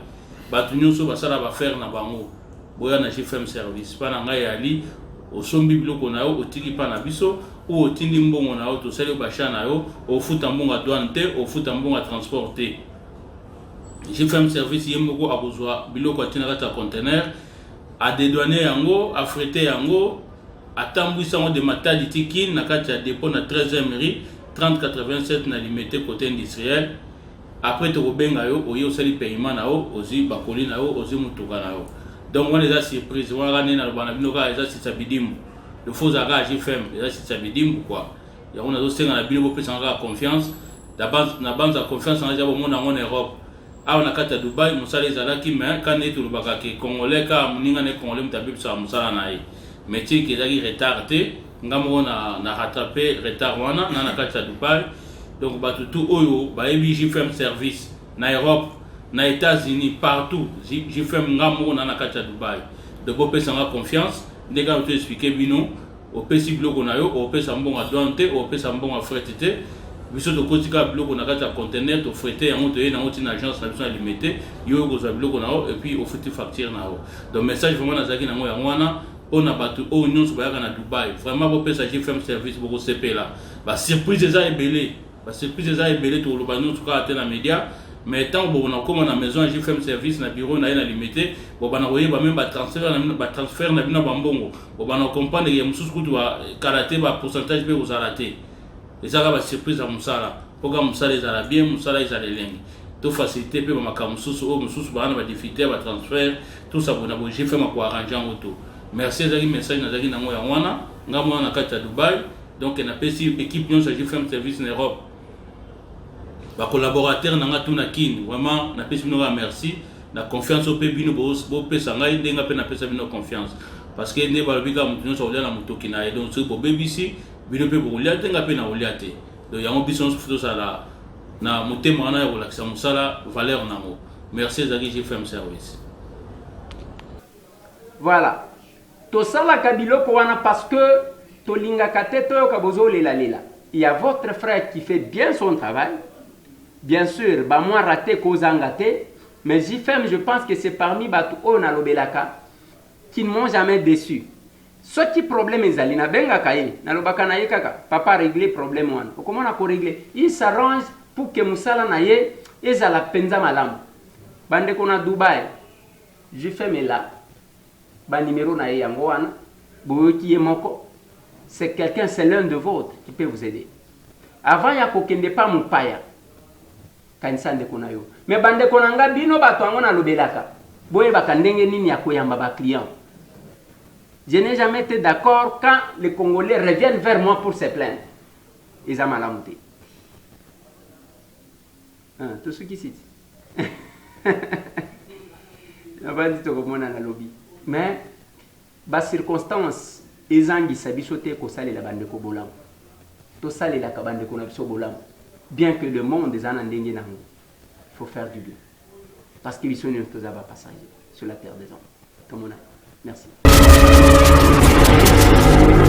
batu nyonso basala ba faire na bango boya na fait service pana nga yali osombi biloko na yo otiki pa na biso ou otindi mbongo na yo tosali basha na yo ofuta mbongo douane te ofuta mbongo transport te. J'ai fait un service yemoko akozwa biloko atina kata conteneur a dédouaner yango a freter yango atambwisa ngo de matadi tiki na kati ya dépôt na 13e rue 3087 na limité côté industriel. Après to kobenga yo oyo osali paiement na yo ozi bakoli na yo ozi mutuka na yo. Donc on les a surprise, on a gagné dans le banabinoka, les a sisabidim, le faux aga GFM, les a sisabidim quoi. Et on a aussi dans la binobo plus en confiance. La base de confiance en Europe. Ah on a carte à Dubaï, Moussa les alaki mais quand est tout le bagage congolais car muninga ne congolais mutabib sa Moussa naï. Mais tu qui est retardé, ngamo na rattrapé retard wana na carte à Dubaï. Donc bah tout oyo, bah GFM service na Europe. Na États-Unis partout j'ai fait ngambo na kati ya Dubaï de bopé sans confiance ndeka to expliquer bino au pesi bloko na yo au pesa mbonga douane au pesa mbonga fretité biso to kotika bloko na kati ya conteneur to freté yango to yena ngoti na agence na biso limité yo ko za bloko na yo et puis au futi facture na yo donc message vraiment na zaki na ngo yango wana on a battu au nyonso ba na Dubaï vraiment bopé ça j'ai fait un service beaucoup CP là ba surprise za ebelé surprise eza ebele toloba nyonso kaka te na média mais ntango bobona kokoma na maison ya JFM service na bureau na ye na limité bobana koyeba meme batransfert na bino bambongo bobana comprendre ya mosusu kutu kala te bapourcentage mpe kozala te ezaka basurprise ya mosala mpoka mosala ezala bien mosala ezala elengi tofacilité mpe bamakambo mosusu oyo mosusu baa na badifficulté ya batransfert tosabona bo JFM akoarrange yango to merci ezalaki message nazalaki nango ya wana nga mwana na kati ya Dubai donc napesi équipe nyonso ya JFM service na Europe ba collaborateur nanga tuna kin vraiment napesi bino ka merci na confiance au pe bino bo pesa ngai ndenga pe na pesa bino confiance parce que ne ba bika mutu nyonso olia na mutoki na et donc so bo BBC bino pe bo olia tenga pe na olia te donc yango biso photo sala na mutema na ya kolakisa musala valeur nango merci ezaki JFM service. Voilà tosalaka biloko wana parce que tolingaka te toyoka bozolela lela. Il y a votre frère qui fait bien son travail. Bien sûr, bah moi raté kozanga te, mais JFM, je pense que c'est parmi batu na lobelaka qui ne m'ont jamais déçu. Ce qui problème est alina benga kaye, na lobaka na kaka, papa régler problème wana. Comment on a régler? Il s'arrange pour que musala na ye ezala penza malamu. Bande kona Dubai. JFM est là. Ba numéro na ye yango wana, boyoki moko. C'est quelqu'un, c'est l'un de vôtres qui peut vous aider. Avant ya kokende pas mupaya. Kanisa ndeko na yo. Mais bande konanga bino bato yango na lobelaka. Boye baka ndenge nini ya koyamba ba client. Je n'ai jamais été d'accord quand les Congolais reviennent vers moi pour se plaindre. Ils ont malamuté. Tout ce qui cite. On va dire comment on a la lobby. Mais bas circonstances ezangisa biso te ko salela bande ko bolam. To salela ka bande ko na biso bolam. Bien que le monde est en ndenge nango, il faut faire du bien. Parce qu'ils sont une passager sur la terre des hommes. Comme on a. Merci.